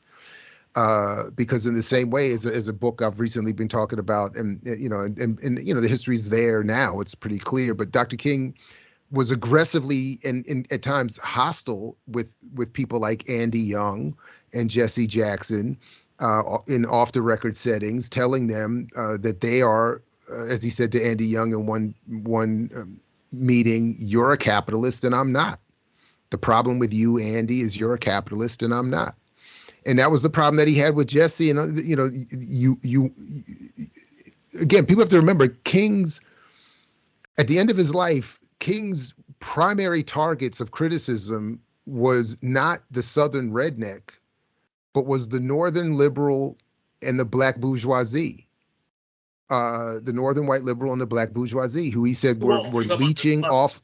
Because in the same way as a book I've recently been talking about, and the history's there now, it's pretty clear. But Dr. King was aggressively and at times hostile with people like Andy Young and Jesse Jackson in off-the-record settings, telling them that they are, as he said to Andy Young in one meeting, "You're a capitalist and I'm not. The problem with you, Andy, is you're a capitalist and I'm not." And that was the problem that he had with Jesse. And you again, people have to remember, at the end of his life, King's primary targets of criticism was not the Southern redneck, but was the Northern liberal and the Black bourgeoisie. the northern white liberal and the black bourgeoisie, who he said Who all were threw him under the leeching bus? off.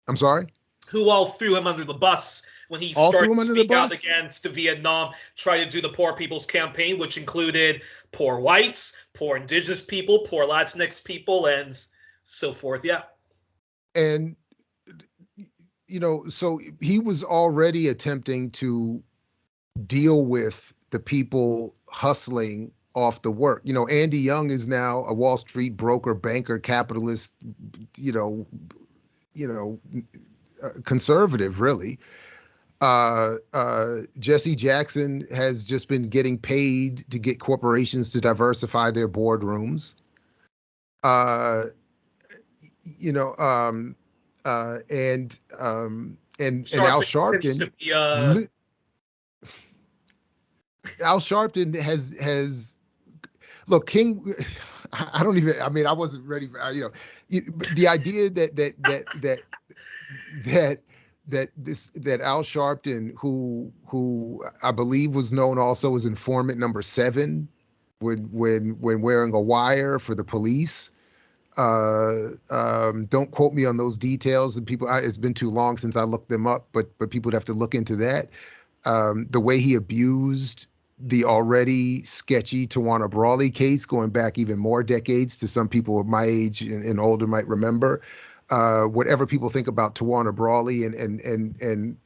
I'm sorry? Who all threw him under the bus when he All threw started him to under the speak out bus? against Vietnam, try to do the Poor People's Campaign, which included poor whites, poor indigenous people, poor Latinx people, and so forth. Yeah. And, so he was already attempting to deal with the people hustling off the work. Andy Young is now a Wall Street broker, banker, capitalist, you know, conservative, really. Jesse Jackson has just been getting paid to get corporations to diversify their boardrooms. Uh, you know, um, and Al Sharpton, Al Sharpton has look, King. I don't even. I mean, I wasn't ready for. The idea that Al Sharpton, who I believe was known also as informant number 7, when wearing a wire for the police. Don't quote me on those details. And people, it's been too long since I looked them up, but people would have to look into that. The way he abused the already sketchy Tawana Brawley case, going back even more decades to some people of my age and older might remember. Whatever people think about Tawana Brawley and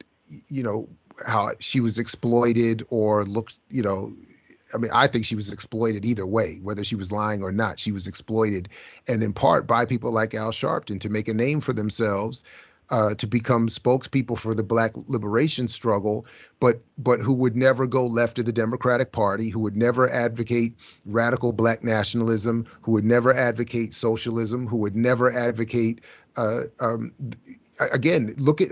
how she was exploited or looked, I mean, I think she was exploited either way, whether she was lying or not. She was exploited, and in part by people like Al Sharpton to make a name for themselves, to become spokespeople for the Black liberation struggle, but who would never go left of the Democratic Party, who would never advocate radical Black nationalism, who would never advocate socialism, who would never advocate. Again, look at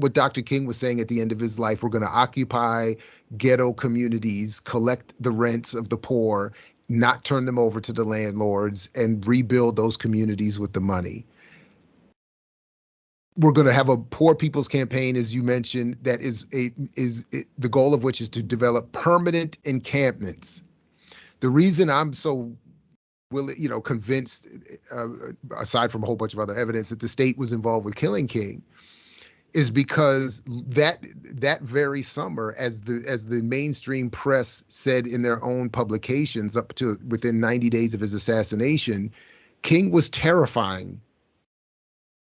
what Dr. King was saying at the end of his life. We're going to occupy ghetto communities, collect the rents of the poor, not turn them over to the landlords, and rebuild those communities with the money. We're going to have a poor people's campaign, as you mentioned, that is the goal of which is to develop permanent encampments. The reason I'm so convinced, aside from a whole bunch of other evidence, that the state was involved with killing King, is because that very summer, as the mainstream press said in their own publications, up to within 90 days of his assassination, King was terrifying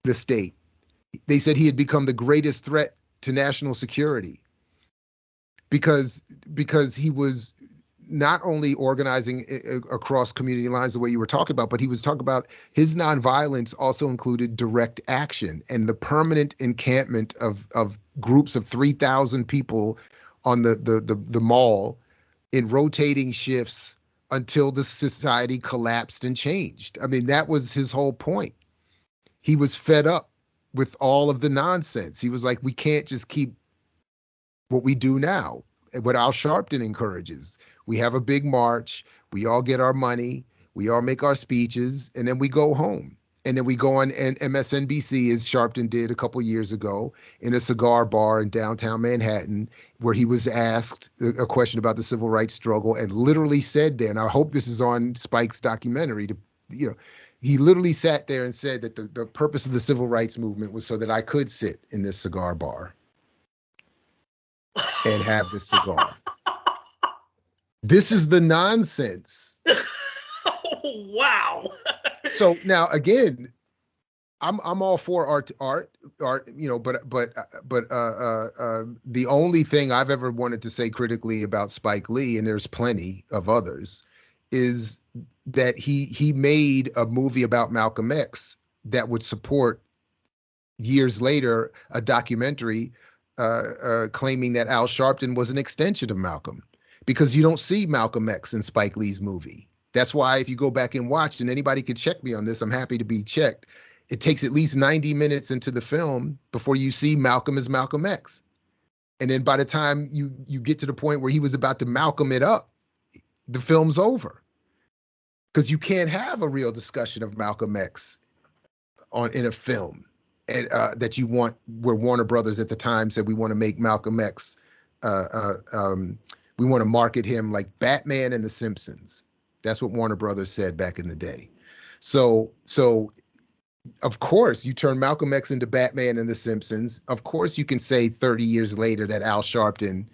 the state. They said he had become the greatest threat to national security because he was not only organizing across community lines the way you were talking about, but he was talking about his nonviolence also included direct action and the permanent encampment of groups of 3,000 people on the mall in rotating shifts until the society collapsed and changed. I mean, that was his whole point. He was fed up with all of the nonsense. He was like, we can't just keep what we do now. What Al Sharpton encourages. We have a big march, we all get our money, we all make our speeches, and then we go home. And then we go on MSNBC, as Sharpton did a couple years ago, in a cigar bar in downtown Manhattan, where he was asked a question about the civil rights struggle and literally said there, and I hope this is on Spike's documentary, he literally sat there and said that the purpose of the civil rights movement was so that I could sit in this cigar bar and have this cigar. This is the nonsense. Oh, wow. So now again, I'm all for art, but the only thing I've ever wanted to say critically about Spike Lee, and there's plenty of others, is that he made a movie about Malcolm X that would support years later a documentary claiming that Al Sharpton was an extension of Malcolm, because you don't see Malcolm X in Spike Lee's movie. That's why if you go back and watch, and anybody can check me on this, I'm happy to be checked, it takes at least 90 minutes into the film before you see Malcolm as Malcolm X. And then by the time you get to the point where he was about to Malcolm it up, the film's over. Because you can't have a real discussion of Malcolm X in a film and that you want, where Warner Brothers at the time said, we want to make Malcolm X, we want to market him like Batman and The Simpsons. That's what Warner Brothers said back in the day. So of course, you turn Malcolm X into Batman and The Simpsons. Of course, you can say 30 years later that Al Sharpton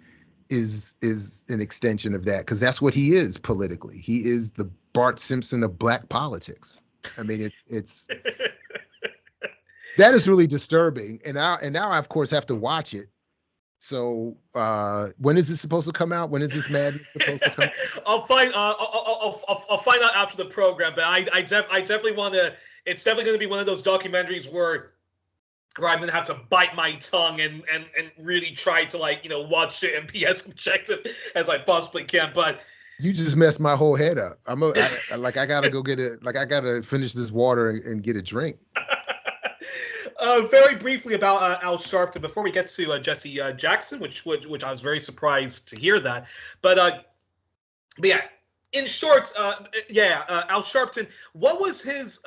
is an extension of that, because that's what he is politically. He is the Bart Simpson of Black politics. I mean, it's that is really disturbing. And now I, of course, have to watch it. So when is this supposed to come out? When is this madness supposed to come out? I'll find out after the program, but I definitely want to. It's definitely going to be one of those documentaries where I'm going to have to bite my tongue and really try to, like, watch it and be as objective as I possibly can. But you just messed my whole head up. I gotta go get it. Like, I gotta finish this water and get a drink. Very briefly about Al Sharpton before we get to Jesse Jackson, which I was very surprised to hear that. But yeah, in short, Al Sharpton. What was his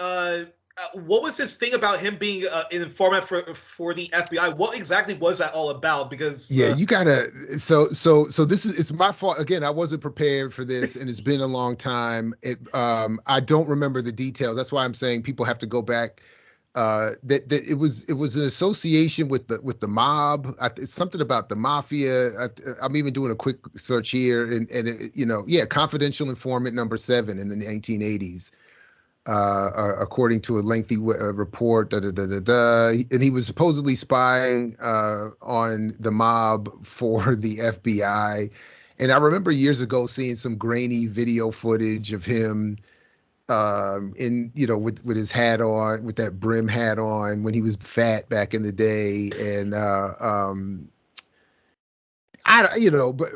thing about him being an informant for the FBI? What exactly was that all about? Because you gotta. So it's my fault again. I wasn't prepared for this, and it's been a long time. I don't remember the details. That's why I'm saying people have to go back. That it was an association with the mob. It's something about the mafia. I'm even doing a quick search here, and it, confidential informant number 7 in the 1980s. According to a lengthy report, and he was supposedly spying on the mob for the FBI. And I remember years ago seeing some grainy video footage of him with his hat on, with that brim hat on, when he was fat back in the day. And but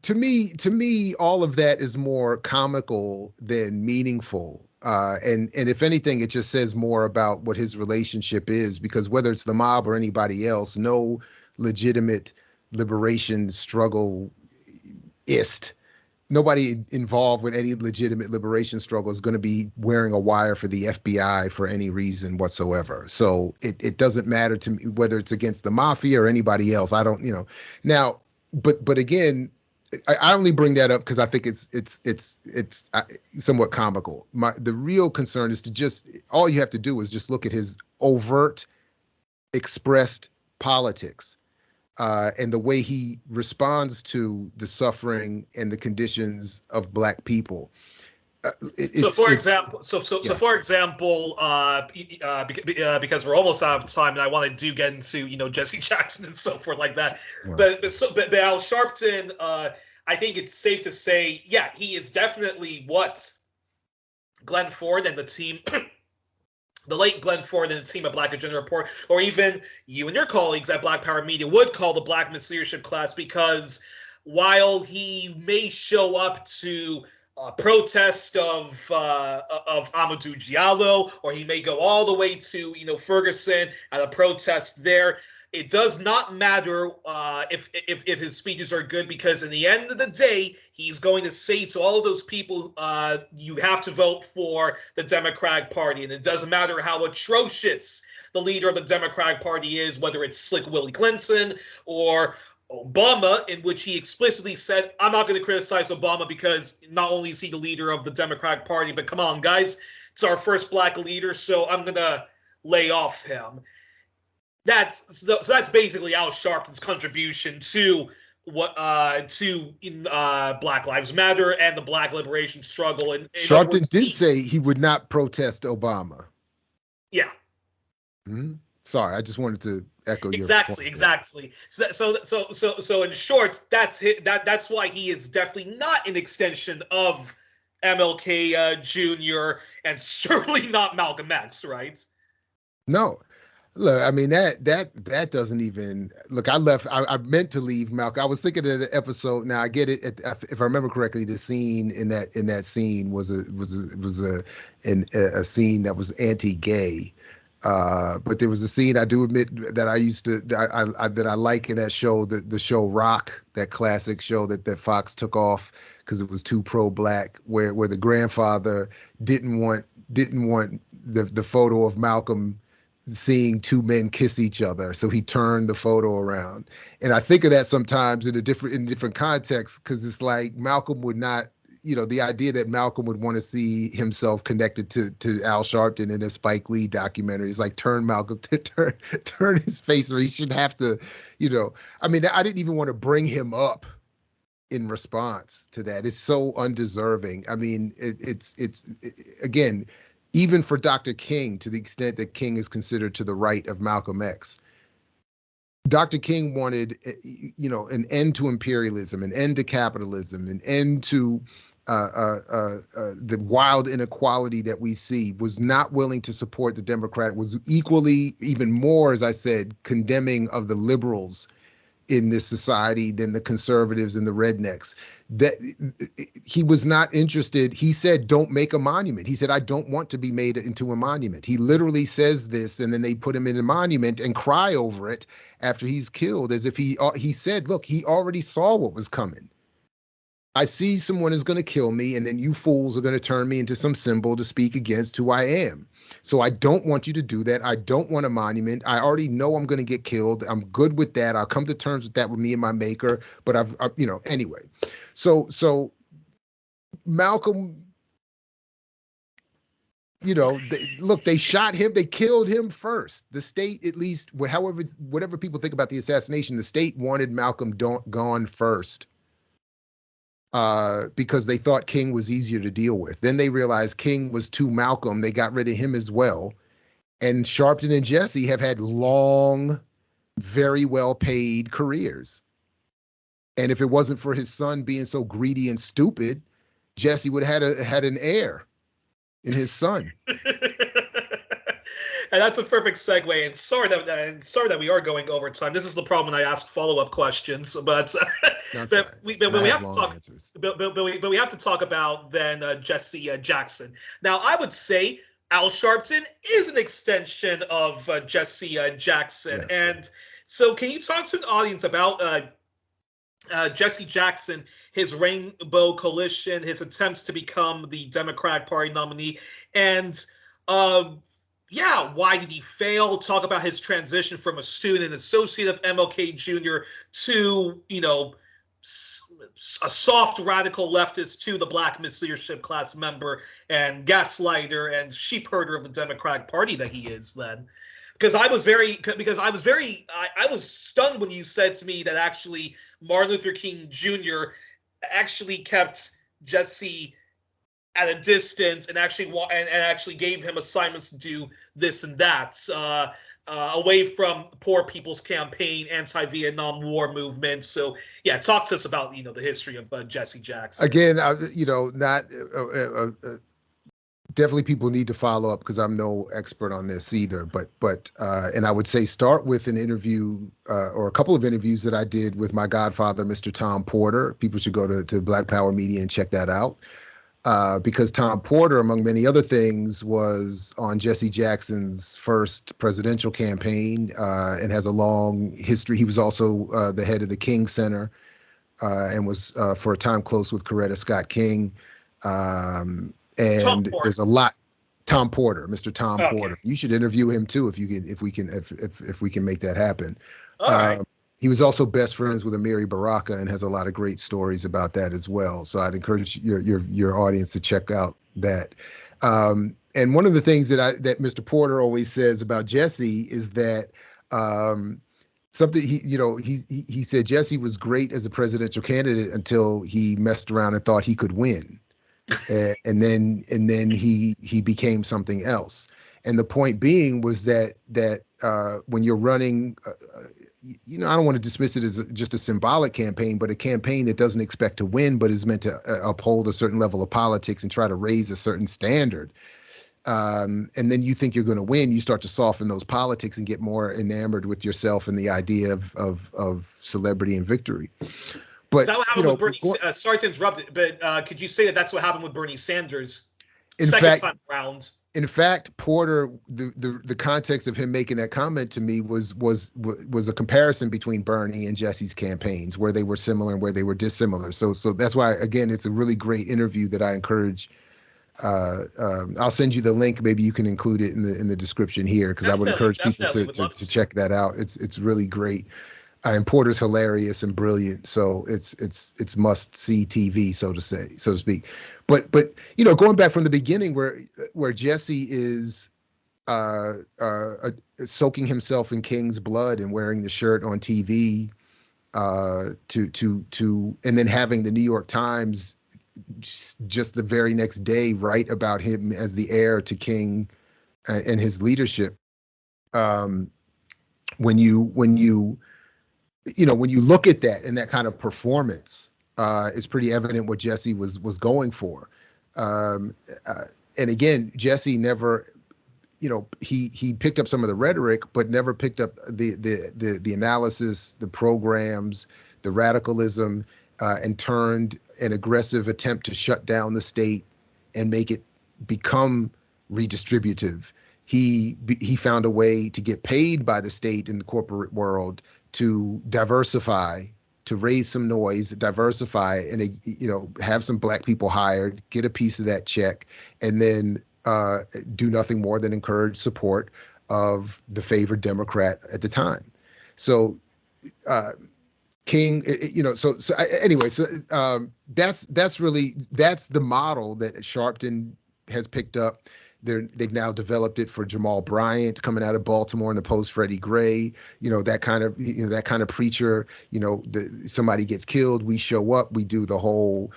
to me, all of that is more comical than meaningful. And if anything, it just says more about what his relationship is, because whether it's the mob or anybody else, no legitimate liberation struggle-ist, nobody involved with any legitimate liberation struggle is going to be wearing a wire for the FBI for any reason whatsoever. So it doesn't matter to me whether it's against the mafia or anybody else. I don't, now, but again, I only bring that up because I think it's somewhat comical. The real concern is all you have to do is just look at his overt, expressed politics. And the way he responds to the suffering and the conditions of Black people. For example, because we're almost out of time, and I want to get into Jesse Jackson and so forth like that. Right. But Al Sharpton, I think it's safe to say, he is definitely what Glenn Ford and the team. The late Glenn Ford and the team at Black Agenda Report, or even you and your colleagues at Black Power Media, would call the Blackness leadership class, because while he may show up to a protest of Amadou Diallo, or he may go all the way to Ferguson at a protest there, it does not matter if his speeches are good, because in the end of the day, he's going to say to all of those people, you have to vote for the Democratic Party. And it doesn't matter how atrocious the leader of the Democratic Party is, whether it's Slick Willie Clinton or Obama, in which he explicitly said, I'm not going to criticize Obama because not only is he the leader of the Democratic Party, but come on, guys, it's our first Black leader, so I'm going to lay off him. That's basically Al Sharpton's contribution to Black Lives Matter and the Black liberation struggle. And Sharpton did say he would not protest Obama. Yeah. Mm-hmm. Sorry, I just wanted to echo your point. Exactly. So in short, that's why he is definitely not an extension of MLK Jr. and certainly not Malcolm X, right? No. Look, I mean, that doesn't even look. I meant to leave Malcolm. I was thinking of the episode. Now I get it. If I remember correctly, the scene in that scene was a scene that was anti-gay. But there was a scene, I do admit, that I used to that I like in that show, the show Rock, that classic show that Fox took off because it was too pro-Black, where the grandfather didn't want the photo of Malcolm seeing two men kiss each other, so he turned the photo around. And I think of that sometimes in different contexts, because it's like Malcolm would not, the idea that Malcolm would want to see himself connected to Al Sharpton in a Spike Lee documentary is like turn Malcolm turn his face, or he shouldn't have to, I mean, I didn't even want to bring him up in response to that. It's so undeserving. I mean, it's again, even for Dr. King, to the extent that King is considered to the right of Malcolm X, Dr. King wanted, an end to imperialism, an end to capitalism, an end to the wild inequality that we see, was not willing to support the Democrat, was equally, even more, as I said, condemning of the liberals in this society than the conservatives and the rednecks. That he was not interested. He said, don't make a monument. He said, I don't want to be made into a monument. He literally says this, and then they put him in a monument and cry over it after he's killed, as if he said, look, he already saw what was coming. I see someone is going to kill me, and then you fools are going to turn me into some symbol to speak against who I am. So I don't want you to do that. I don't want a monument. I already know I'm going to get killed. I'm good with that. I'll come to terms with that with me and my maker. But anyway. So Malcolm, they shot him. They killed him first. The state, at least, whatever people think about the assassination, the state wanted Malcolm gone first. Because they thought King was easier to deal with. Then they realized King was too Malcolm. They got rid of him as well. And Sharpton and Jesse have had long, very well-paid careers. And if it wasn't for his son being so greedy and stupid, Jesse would have had an heir in his son. And that's a perfect segue. And sorry that we are going over time. This is the problem when I ask follow-up questions. But we have to talk. But we have to talk about then Jesse Jackson. Now, I would say Al Sharpton is an extension of Jesse Jackson. Yes. And so, can you talk to an audience about Jesse Jackson, his Rainbow Coalition, his attempts to become the Democratic Party nominee, and why did he fail? Talk about his transition from a student and associate of MLK Jr. to, a soft radical leftist to the Black misleadership class member and gaslighter and sheep herder of the Democratic Party that he is then. Because I was stunned when you said to me that actually Martin Luther King Jr. actually kept Jesse at a distance and actually gave him assignments to do this and that, away from Poor People's Campaign, anti-Vietnam War movement. So yeah, talk to us about the history of Jesse Jackson. Again, definitely people need to follow up because I'm no expert on this either. But and I would say start with an interview or a couple of interviews that I did with my godfather, Mr. Tom Porter. People should go to Black Power Media and check that out. Because Tom Porter, among many other things, was on Jesse Jackson's first presidential campaign and has a long history. He was also the head of the King Center and was for a time close with Coretta Scott King. And there's a lot. Tom Porter, Mr. Tom Porter. You should interview him too if we can make that happen. All right. He was also best friends with Amiri Baraka and has a lot of great stories about that as well. So I'd encourage your audience to check out that. And one of the things that Mr. Porter always says about Jesse is that something he said Jesse was great as a presidential candidate until he messed around and thought he could win, and then he became something else. And the point being was that when you're running. I don't want to dismiss it as just a symbolic campaign, but a campaign that doesn't expect to win, but is meant to uphold a certain level of politics and try to raise a certain standard. And then you think you're going to win, you start to soften those politics and get more enamored with yourself and the idea of celebrity and victory. But is that what happened with Bernie? Sorry to interrupt, but could you say that that's what happened with Bernie Sanders? Time around. In fact, Porter, the context of him making that comment to me was a comparison between Bernie and Jesse's campaigns, where they were similar and where they were dissimilar. So that's why, again, it's a really great interview that I encourage. I'll send you the link. Maybe you can include it in the description here, because I would encourage people to check that out. It's really great. And Porter's hilarious and brilliant, so it's must see TV, so to speak. But going back from the beginning, where Jesse is soaking himself in King's blood and wearing the shirt on TV, and then having the New York Times just the very next day write about him as the heir to King and his leadership. When you look at that and that kind of performance, it's pretty evident what Jesse was going for. And again, Jesse never, he picked up some of the rhetoric, but never picked up the analysis, the programs, the radicalism, and turned an aggressive attempt to shut down the state and make it become redistributive. He found a way to get paid by the state and the corporate world to diversify, to raise some noise, diversify, and have some Black people hired, get a piece of that check, and then do nothing more than encourage support of the favored Democrat at the time. So King, anyway, that's the model that Sharpton has picked up. They've now developed it for Jamal Bryant coming out of Baltimore in the post Freddie Gray, that kind of preacher, somebody gets killed, we show up, we do the whole,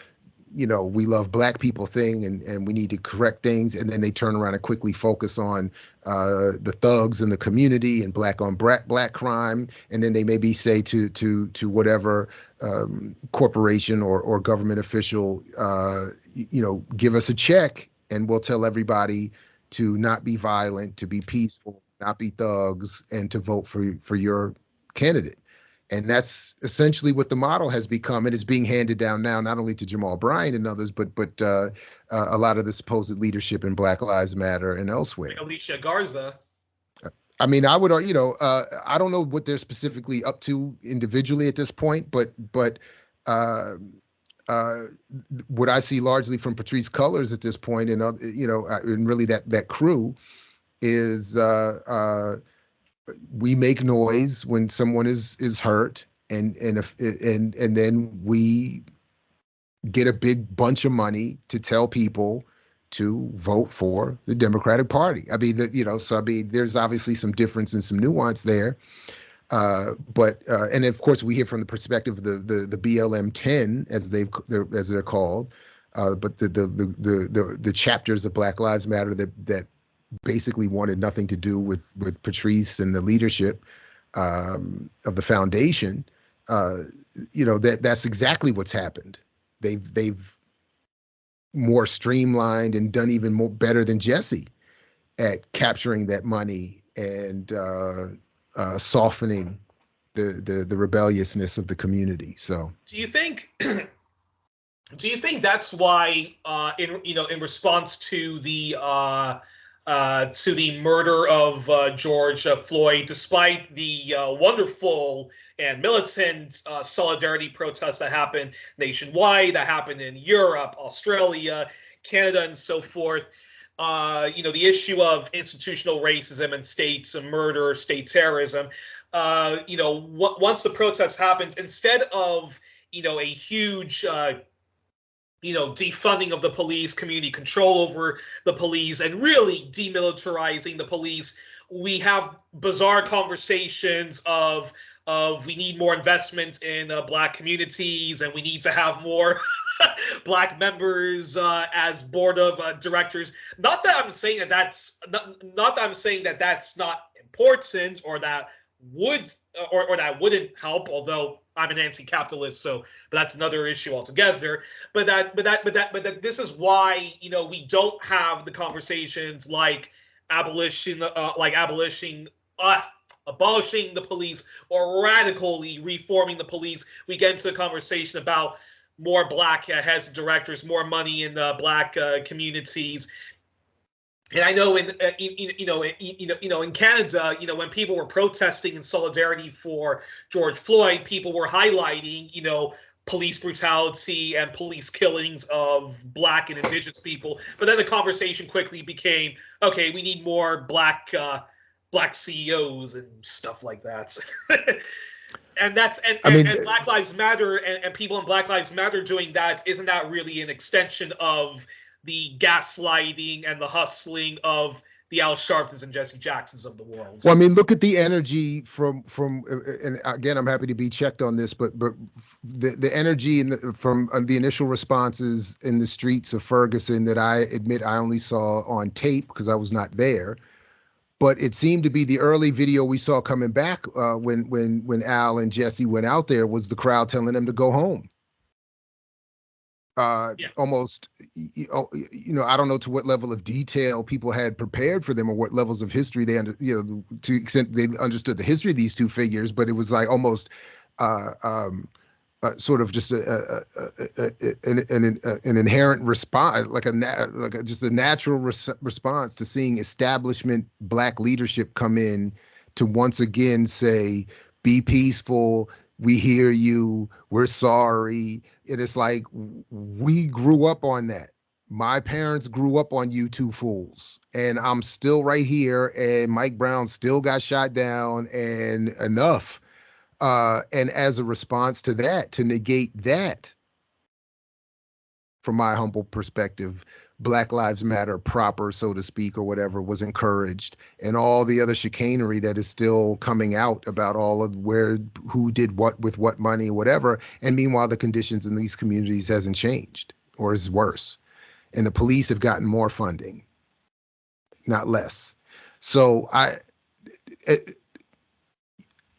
we love Black people thing, and we need to correct things. And then they turn around and quickly focus on the thugs in the community and black on black crime. And then they maybe say to whatever corporation or government official, give us a check and we'll tell everybody to not be violent, to be peaceful, not be thugs, and to vote for your candidate. And that's essentially what the model has become. And it's being handed down now, not only to Jamal Bryant and others, but a lot of the supposed leadership in Black Lives Matter and elsewhere. Alicia Garza. I mean, I would, I don't know what they're specifically up to individually at this point, but what I see largely from Patrisse Cullors at this point, and and really that crew, is we make noise when someone is hurt, and then we get a big bunch of money to tell people to vote for the Democratic Party. I mean, there's obviously some difference and some nuance there. But and of course we hear from the perspective of the BLM 10 as they're called, but the chapters of Black Lives Matter that basically wanted nothing to do with Patrisse and the leadership of the foundation. That's exactly what's happened. They've more streamlined and done even more better than Jesse at capturing that money and softening the rebelliousness of the community. So, do you think that's why, in response to the murder of George Floyd, despite the wonderful and militant solidarity protests that happened nationwide, that happened in Europe, Australia, Canada, and so forth, the issue of institutional racism and state murder, state terrorism, once the protest happens, instead of, a huge, defunding of the police, community control over the police, and really demilitarizing the police, we have bizarre conversations of we need more investment in Black communities, and we need to have more Black members as board of directors. Not that I'm saying that that's not important, or that would or that wouldn't help. Although I'm an anti-capitalist, but that's another issue altogether. But this is why we don't have the conversations like abolishing the police or radically reforming the police. We get into the conversation about more Black heads of directors, more money in the Black communities. And I know in Canada, when people were protesting in solidarity for George Floyd, people were highlighting, police brutality and police killings of Black and Indigenous people. But then the conversation quickly became, okay, we need more Black CEOs and stuff like that. And that's I mean, and Black Lives Matter and people in Black Lives Matter doing that, isn't that really an extension of the gaslighting and the hustling of the Al Sharptons and Jesse Jacksons of the world? well, I mean, look at the energy from, and again, I'm happy to be checked on this, but the energy from the initial responses in the streets of Ferguson that I admit I only saw on tape because I was not there, but it seemed to be the early video we saw coming back when Al and Jesse went out there was the crowd telling them to go home. Yeah. Almost, I don't know to what level of detail people had prepared for them or what levels of history they, to the extent they understood the history of these two figures, but it was like almost sort of just an inherent response, just a natural response to seeing establishment Black leadership come in to once again say, be peaceful, we hear you, we're sorry. And it's like, we grew up on that. My parents grew up on you two fools, and I'm still right here, and Mike Brown still got shot down, and enough. And as a response to that, to negate that, from my humble perspective, Black Lives Matter proper, so to speak, or whatever, was encouraged, and all the other chicanery that is still coming out about all of who did what with what money, whatever. And meanwhile, the conditions in these communities hasn't changed or is worse. And the police have gotten more funding, not less. So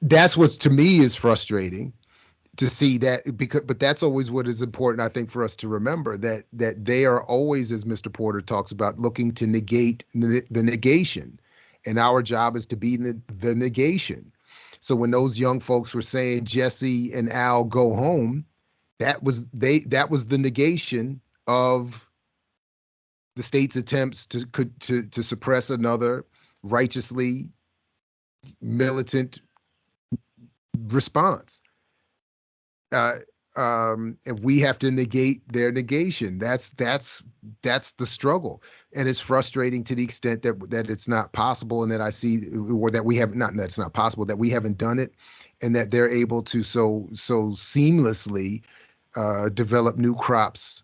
that's what to me is frustrating to see that, but that's always what is important, I think, for us to remember, that they are always, as Mr. Porter talks about, looking to negate the negation, and our job is to be the negation. So when those young folks were saying Jesse and Al go home, that was the negation of the state's attempts to suppress another righteously militant response. And we have to negate their negation. That's the struggle, and it's frustrating to the extent that it's not possible, and that I see, or that we have not that it's not possible, that we haven't done it, and that they're able to so seamlessly develop new crops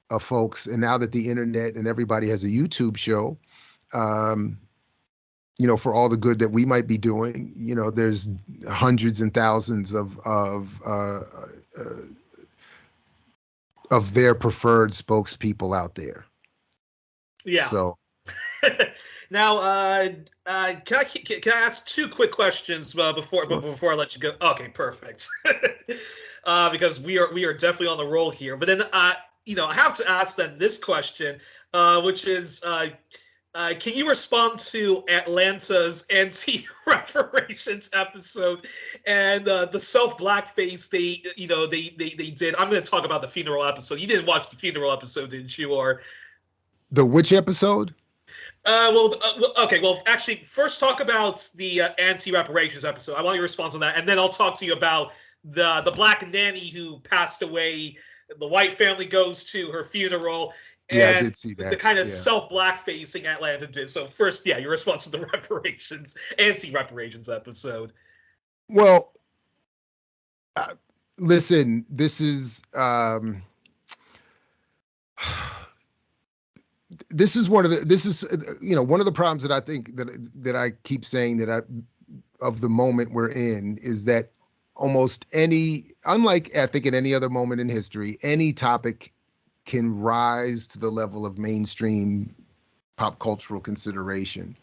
of folks. And now that the internet and everybody has a YouTube show, for all the good that we might be doing, there's hundreds and thousands of their preferred spokespeople out there. Yeah. So now, can I ask two quick questions before I let you go? Okay, perfect. Because we are definitely on the roll here. But then I have to ask then this question, which is, can you respond to Atlanta's anti-reparations episode and the self-blackface they did? I'm going to talk about the funeral episode. You didn't watch the funeral episode, didn't you? Or the which episode? Okay. Well, actually, first talk about the anti-reparations episode. I want your response on that, and then I'll talk to you about the black nanny who passed away. The white family goes to her funeral. Yeah, I did see that. The kind of self-blackfacing Atlanta did. So first, your response to the anti-reparations episode. Well, listen, this is one of the problems that I think that I keep saying of the moment we're in is that unlike I think at any other moment in history, any topic can rise to the level of mainstream pop cultural consideration,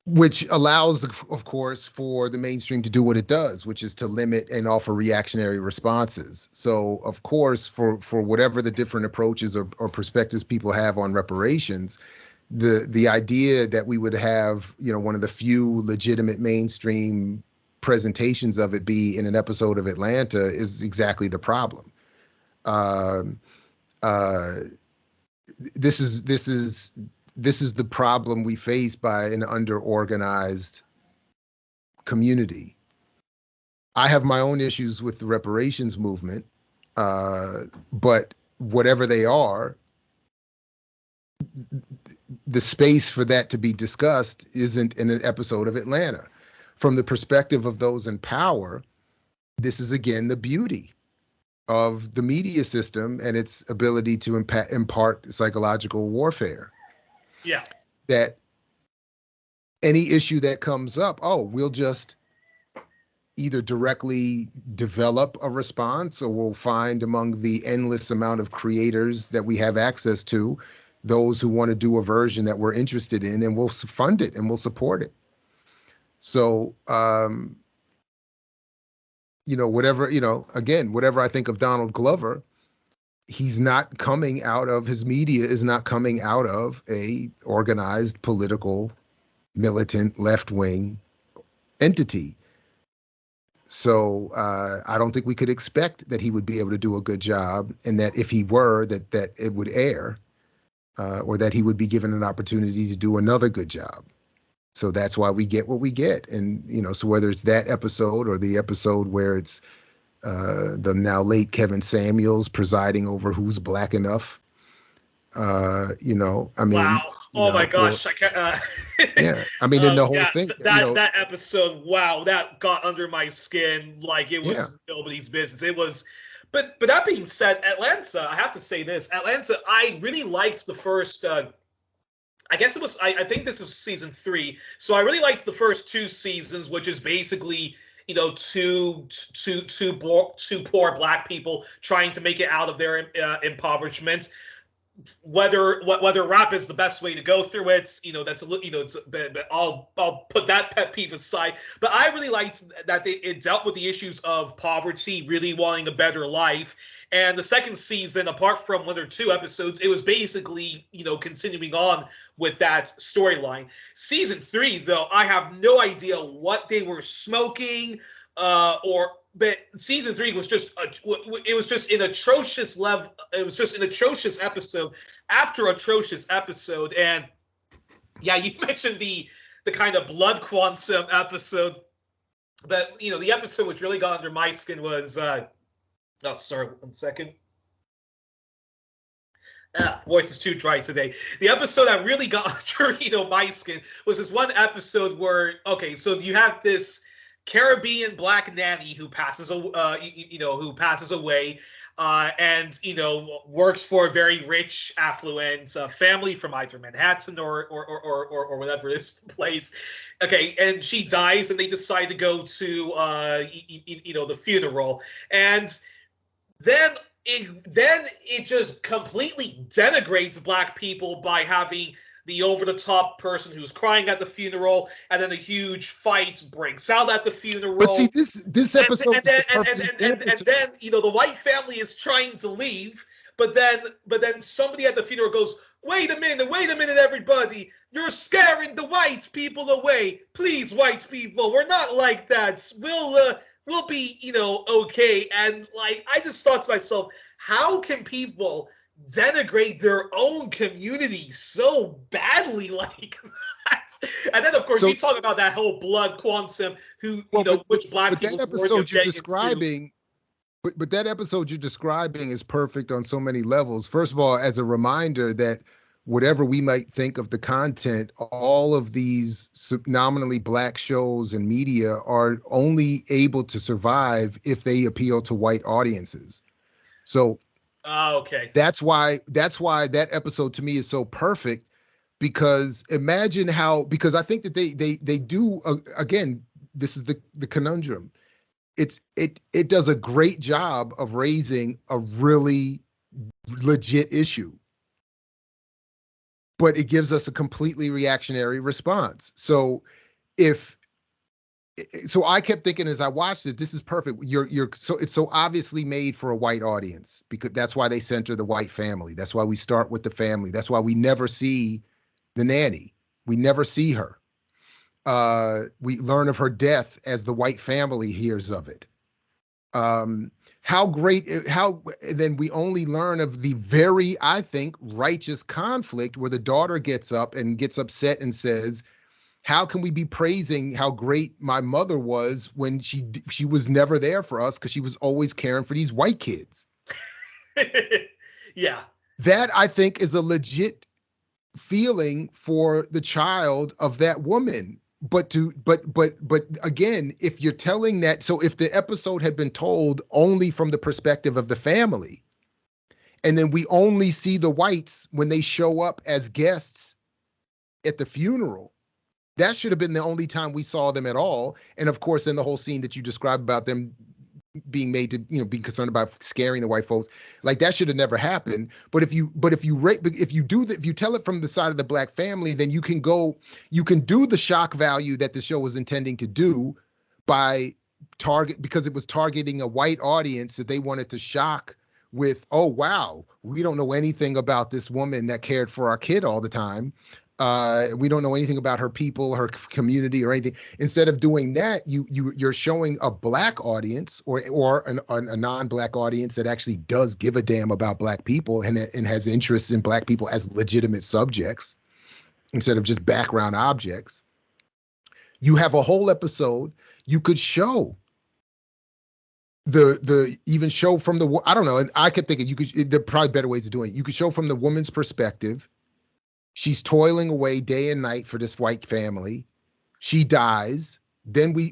which allows, of course, for the mainstream to do what it does, which is to limit and offer reactionary responses. So, of course, for whatever the different approaches or perspectives people have on reparations, the idea that we would have, one of the few legitimate mainstream presentations of it be in an episode of Atlanta is exactly the problem. This is the problem we face by an under-organized community. I have my own issues with the reparations movement, but whatever they are, the space for that to be discussed isn't in an episode of Atlanta. From the perspective of those in power, this is again the beauty of the media system and its ability to impart psychological warfare. Yeah. That any issue that comes up, we'll just either directly develop a response, or we'll find among the endless amount of creators that we have access to, those who want to do a version that we're interested in, and we'll fund it and we'll support it. So, whatever, again, whatever I think of Donald Glover, he's not coming out of, his media is not coming out of a organized political militant left-wing entity. So I don't think we could expect that he would be able to do a good job, and that if he were, that it would air, or that he would be given an opportunity to do another good job. So that's why we get what we get. And, so whether it's that episode or the episode where it's the now late Kevin Samuels presiding over Who's Black Enough, I mean, wow. Oh my gosh! I can't. Yeah, I mean, in the whole thing, that episode, wow, that got under my skin like it was nobody's business. It was, but that being said, Atlanta, I have to say this: Atlanta, I really liked the first. I guess it was. I think this is season 3, so I really liked the first 2 seasons, which is basically, two poor Black people trying to make it out of their impoverishment. Whether rap is the best way to go through it, that's but I'll put that pet peeve aside. But I really liked that it dealt with the issues of poverty, really wanting a better life. And the second season, apart from 1 or 2 episodes, it was basically, continuing on with that storyline. Season 3, though, I have no idea what they were smoking, but season 3 was just an atrocious level. It was just an atrocious episode after atrocious episode. And yeah, you mentioned the kind of blood quantum episode, but the episode which really got under my skin was sorry, 1 second. Voice is too dry today. The episode that really got under my skin was this one episode where, so you have this Caribbean Black nanny who passes away, and works for a very rich, affluent family from either Manhattan or whatever this place. Okay, and she dies, and they decide to go to the funeral, and then it just completely denigrates Black people by having the over-the-top person who's crying at the funeral, and then a huge fight breaks out at the funeral. But see, this episode, and then the white family is trying to leave, but then somebody at the funeral goes, wait a minute, everybody, you're scaring the white people away. Please, white people, we're not like that. We'll be okay. And I just thought to myself, how can people denigrate their own community so badly like that? And then, of course, you talk about that whole blood quantum, which Black people. That episode you're describing, but that episode you're describing is perfect on so many levels. First of all, as a reminder that whatever we might think of the content, all of these nominally Black shows and media are only able to survive if they appeal to white audiences. So. Okay. That's why that episode to me is so perfect, because imagine because I think that they do, again, this is the conundrum. It does a great job of raising a really legit issue, but it gives us a completely reactionary response. So I kept thinking as I watched it, this is perfect. It's so obviously made for a white audience, because that's why they center the white family. That's why we start with the family. That's why we never see the nanny. We never see her. We learn of her death as the white family hears of it. Then we only learn of the very, I think, righteous conflict where the daughter gets up and gets upset and says, how can we be praising how great my mother was when she was never there for us because she was always caring for these white kids? Yeah. That, I think, is a legit feeling for the child of that woman. But again, if you're telling that, so if the episode had been told only from the perspective of the family, and then we only see the whites when they show up as guests at the funeral, that should have been the only time we saw them at all. And of course, then the whole scene that you described about them being made to, being concerned about scaring the white folks, like that should have never happened. But if you tell it from the side of the black family, then you can do the shock value that the show was intending to do by because it was targeting a white audience that they wanted to shock with, oh wow, we don't know anything about this woman that cared for our kid all the time. We don't know anything about her people, her community, or anything. Instead of doing that, you're showing a black audience or a non-black audience that actually does give a damn about black people and has interests in black people as legitimate subjects instead of just background objects. You have a whole episode. You could show even show from the, I don't know, and I could think there are probably better ways of doing it. You could show from the woman's perspective. She's toiling away day and night for this white family. She dies. Then we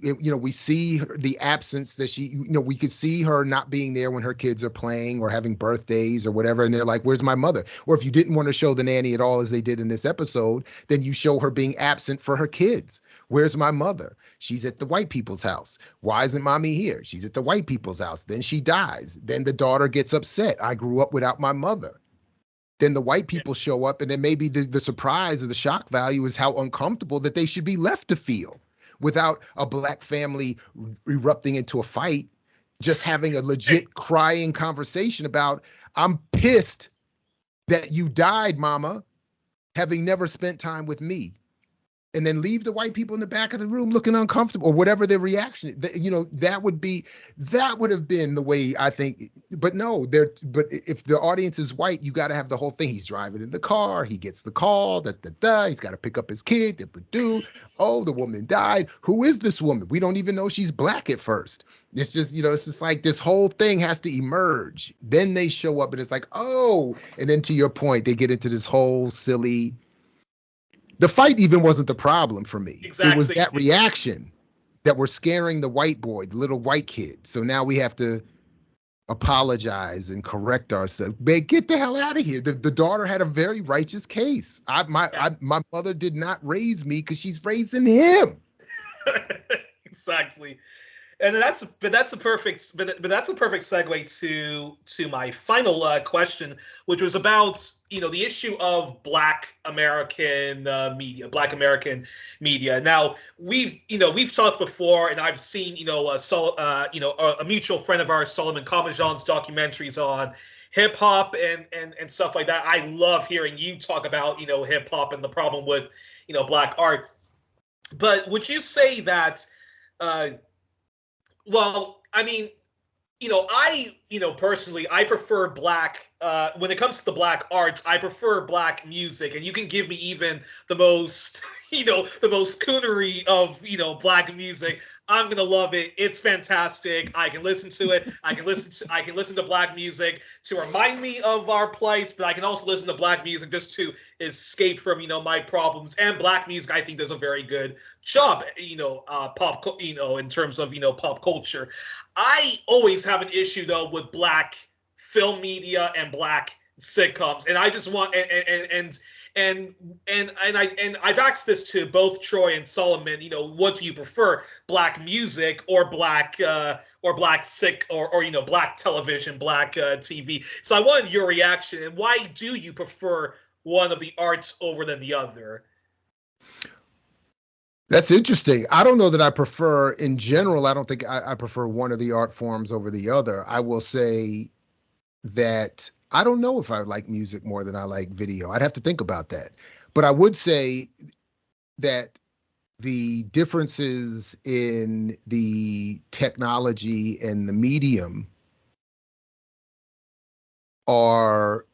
see the absence that we could see her not being there when her kids are playing or having birthdays or whatever. And they're like, where's my mother? Or if you didn't want to show the nanny at all, as they did in this episode, then you show her being absent for her kids. Where's my mother? She's at the white people's house. Why isn't mommy here? She's at the white people's house. Then she dies. Then the daughter gets upset. I grew up without my mother. Then the white people show up, and then maybe the surprise or the shock value is how uncomfortable that they should be left to feel without a black family erupting into a fight, just having a legit crying conversation about, I'm pissed that you died, mama, having never spent time with me. And then leave the white people in the back of the room looking uncomfortable, or whatever their reaction. That would have been the way, I think. But no, but if the audience is white, you got to have the whole thing. He's driving in the car, he gets the call, he's got to pick up his kid. Oh, the woman died. Who is this woman? We don't even know she's black at first. It's just, it's just like this whole thing has to emerge. Then they show up, and it's like, oh, and then to your point, they get into this whole silly. The fight even wasn't the problem for me. Exactly. It was that reaction that we're scaring the white boy, the little white kid. So now we have to apologize and correct ourselves. Man, get the hell out of here. The daughter had a very righteous case. My mother did not raise me because she's raising him. Exactly. And that's a perfect segue to my final question, which was about the issue of Black American media. Now we've talked before, and I've seen a mutual friend of ours, Solomon Kamajan's documentaries on hip hop and stuff like that. I love hearing you talk about hip hop and the problem with Black art. But would you say that? Well, I mean, personally, I prefer Black, when it comes to the Black arts, I prefer Black music. And you can give me even the most, the most coonery of, Black music. I'm going to love it. It's fantastic. I can listen to it. I can listen to Black music to remind me of our plights, but I can also listen to Black music just to escape from, my problems. And Black music, I think, does a very good job, in terms of, pop culture. I always have an issue, though, with Black film media and Black sitcoms. And I just want, and I've asked this to both Troy and Solomon. What do you prefer, Black music or Black Black television, Black TV? So I wanted your reaction, and why do you prefer one of the arts over than the other? That's interesting. I don't know that I prefer, in general, I don't think I prefer one of the art forms over the other. I will say that I don't know if I like music more than I like video. I'd have to think about that. But I would say that the differences in the technology and the medium are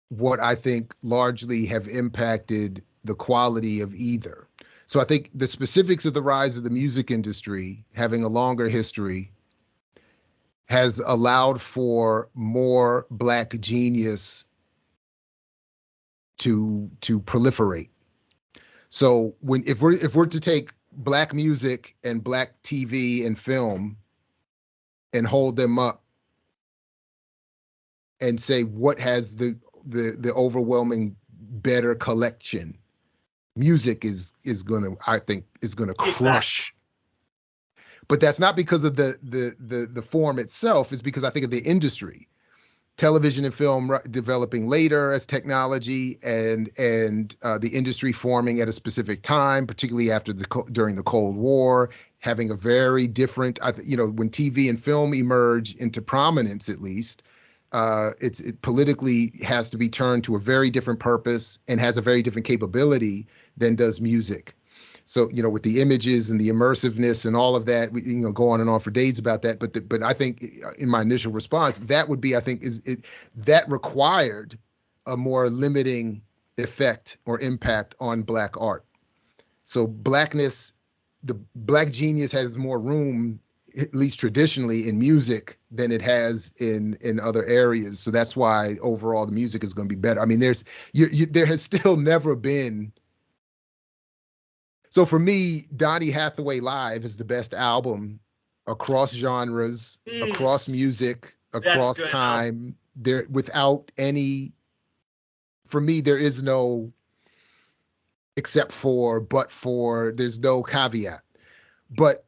what I think largely have impacted the quality of either. So I think the specifics of the rise of the music industry, having a longer history, has allowed for more Black genius to proliferate. So if we're to take Black music and Black TV and film and hold them up and say what has the overwhelming better collection, music is gonna, I think, is gonna crush. Exactly. But that's not because of the form itself. It's because I think of the industry. Television and film developing later as technology, and the industry forming at a specific time, particularly during the Cold War, having a very different, when TV and film emerge into prominence, at least, it politically has to be turned to a very different purpose and has a very different capability than does music. So, with the images and the immersiveness and all of that, we go on and on for days about that. But I think in my initial response, that would be, I think, that required a more limiting effect or impact on Black art. So Blackness, the Black genius has more room, at least traditionally, in music than it has in other areas. So that's why overall the music is going to be better. I mean, there has still never been. So for me, Donny Hathaway Live is the best album across genres, across music, across time. There, without any, for me, there is no except for, but for, there's no caveat. But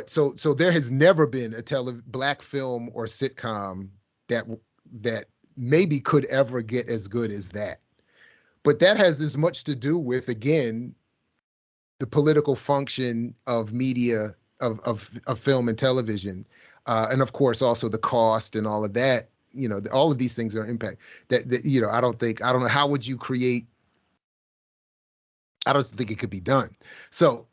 so there has never been a Black film or sitcom that maybe could ever get as good as that. But that has as much to do with, again, the political function of media, of film and television, and of course also the cost and all of that. All of these things are impact. That I don't know, how would you create? I don't think it could be done. So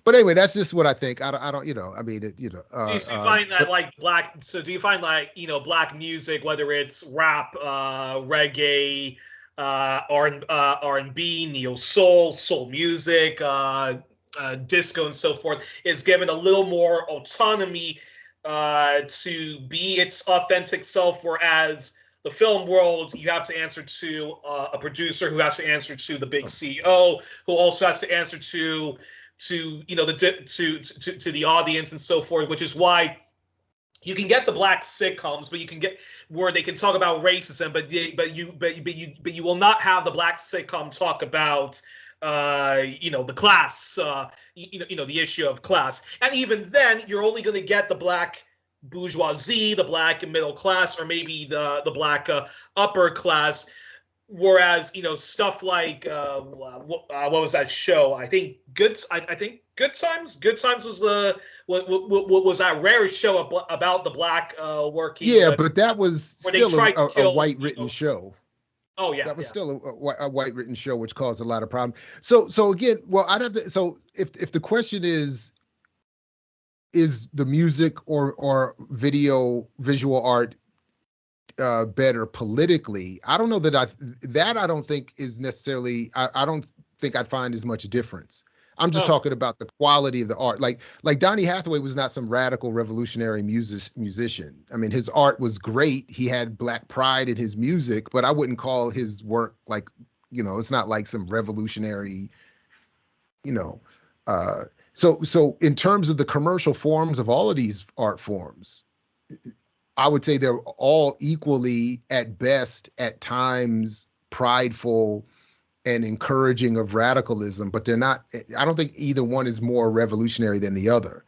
but anyway, that's just what I think. I don't. I mean, do you find that Black? So do you find Black music, whether it's rap, reggae, R&B, neo soul music, disco, and so forth, is given a little more autonomy to be its authentic self, whereas the film world, you have to answer to a producer who has to answer to the big CEO, who also has to answer to the audience and so forth, which is why you can get the Black sitcoms, but you can get where they can talk about racism, but you will not have the Black sitcom talk about the class, the issue of class. And even then, you're only going to get the Black bourgeoisie, the Black middle class, or maybe the Black upper class. Whereas stuff like what was that show? I think Good Times. Good Times was was that rare show about the Black working. Yeah, but that was still a white written show. Oh yeah, that was still a white written show, which caused a lot of problems. So again, well, I'd have to. So if the question is the music or visual art better politically, I don't know that I don't think is necessarily, I don't think I'd find as much difference. I'm just talking about the quality of the art. Like Donny Hathaway was not some radical revolutionary musician. I mean, his art was great. He had Black pride in his music, but I wouldn't call his work it's not like some revolutionary, so in terms of the commercial forms of all of these art forms, I would say they're all equally, at best, at times, prideful and encouraging of radicalism, but they're not. I don't think either one is more revolutionary than the other.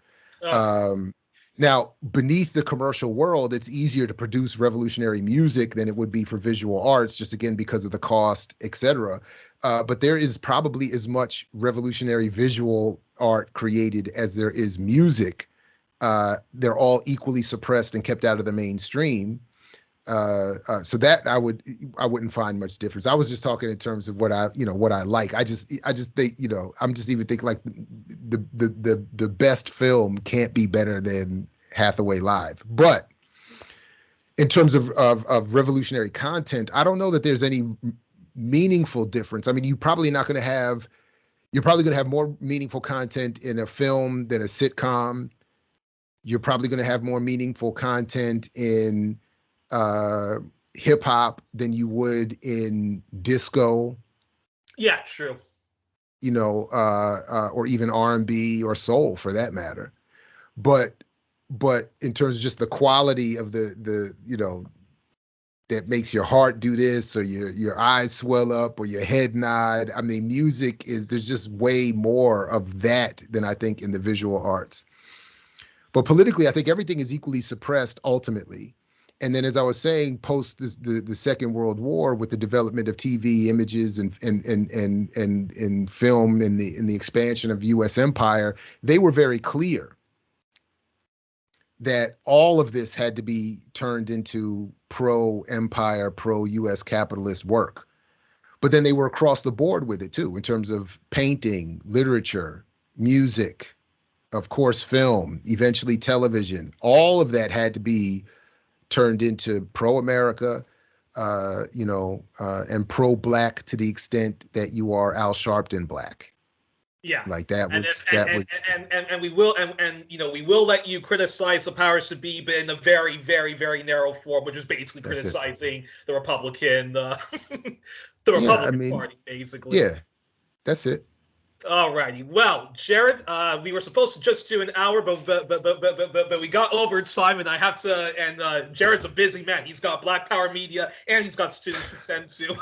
Now, beneath the commercial world, it's easier to produce revolutionary music than it would be for visual arts, just again because of the cost, et cetera. But there is probably as much revolutionary visual art created as there is music. They're all equally suppressed and kept out of the mainstream. So that I wouldn't find much difference. I was just talking in terms of what I like. I just think, I'm just even thinking like the best film can't be better than Hathaway Live. But in terms of revolutionary content, I don't know that there's any meaningful difference. I mean, you're probably going to have more meaningful content in a film than a sitcom. You're probably going to have more meaningful content in hip hop than you would in disco. Yeah, true. You know, or even R&B or soul for that matter. But in terms of just the quality of the you know, that makes your heart do this, or your eyes swell up, or your head nod. I mean, music there's just way more of that than I think in the visual arts. But politically, I think everything is equally suppressed ultimately. And then, as I was saying, post the Second World War, with the development of TV images and film, and the expansion of U.S. empire, they were very clear that all of this had to be turned into pro-empire, pro-U.S. capitalist work. But then they were across the board with it too, in terms of painting, literature, music, of course, film, eventually television. All of that had to be turned into pro-America, and pro-black to the extent that you are Al Sharpton black. Yeah, like that was and we will we will let you criticize the powers to be, but in a very, very, very narrow form, which is basically criticizing the Republican Party, basically. Yeah, that's it. Alrighty. Well, Jared, we were supposed to just do an hour, but we got overtime, and I have to. And Jared's a busy man. He's got Black Power Media, and he's got students to tend to.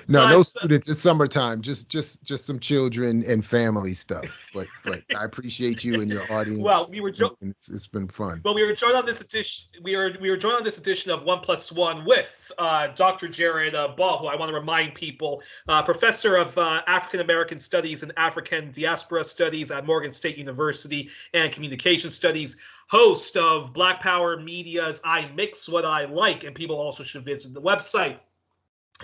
No students. It's summertime. Just some children and family stuff. But I appreciate you and your audience. Well, it's been fun. Well, we were joined on this edition. We were joined on this edition of 1+1 with Dr. Jared Ball, who I want to remind people, professor of African American Studies and African Diaspora Studies at Morgan State University and Communication Studies, host of Black Power Media's I Mix What I Like, and people also should visit the website,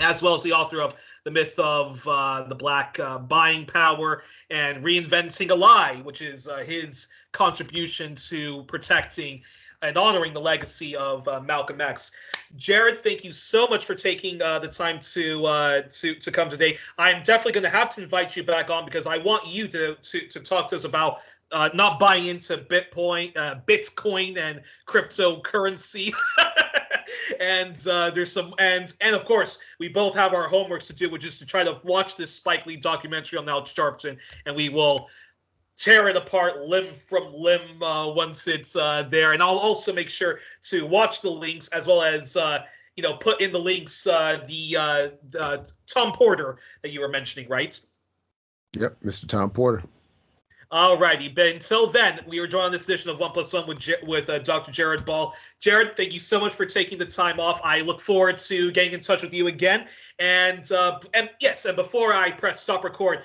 as well as the author of The Myth of the Black Buying Power and Reinventing a Lie, which is his contribution to protecting and honoring the legacy of Malcolm X. Jared, thank you so much for taking the time to come today. I'm definitely going to have to invite you back on, because I want you to talk to us about not buying into Bitcoin and cryptocurrency. And there's some, and of course, we both have our homework to do, which is to try to watch this Spike Lee documentary on Al Sharpton, and we will tear it apart limb from limb once it's there. And I'll also make sure to watch the links, as well as put in the links the Tom Porter that you were mentioning, right? Yep, Mr. Tom Porter. Alrighty, but until then, we were joined on this edition of 1+1 with Dr. Jared Ball. Jared, thank you so much for taking the time off. I look forward to getting in touch with you again. And yes, and before I press stop record,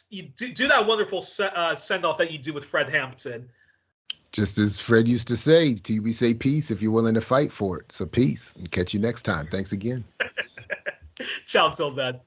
you do that wonderful send off that you do with Fred Hampton. Just as Fred used to say, we say peace if you're willing to fight for it. So peace, and catch you next time. Thanks again. Ciao till then.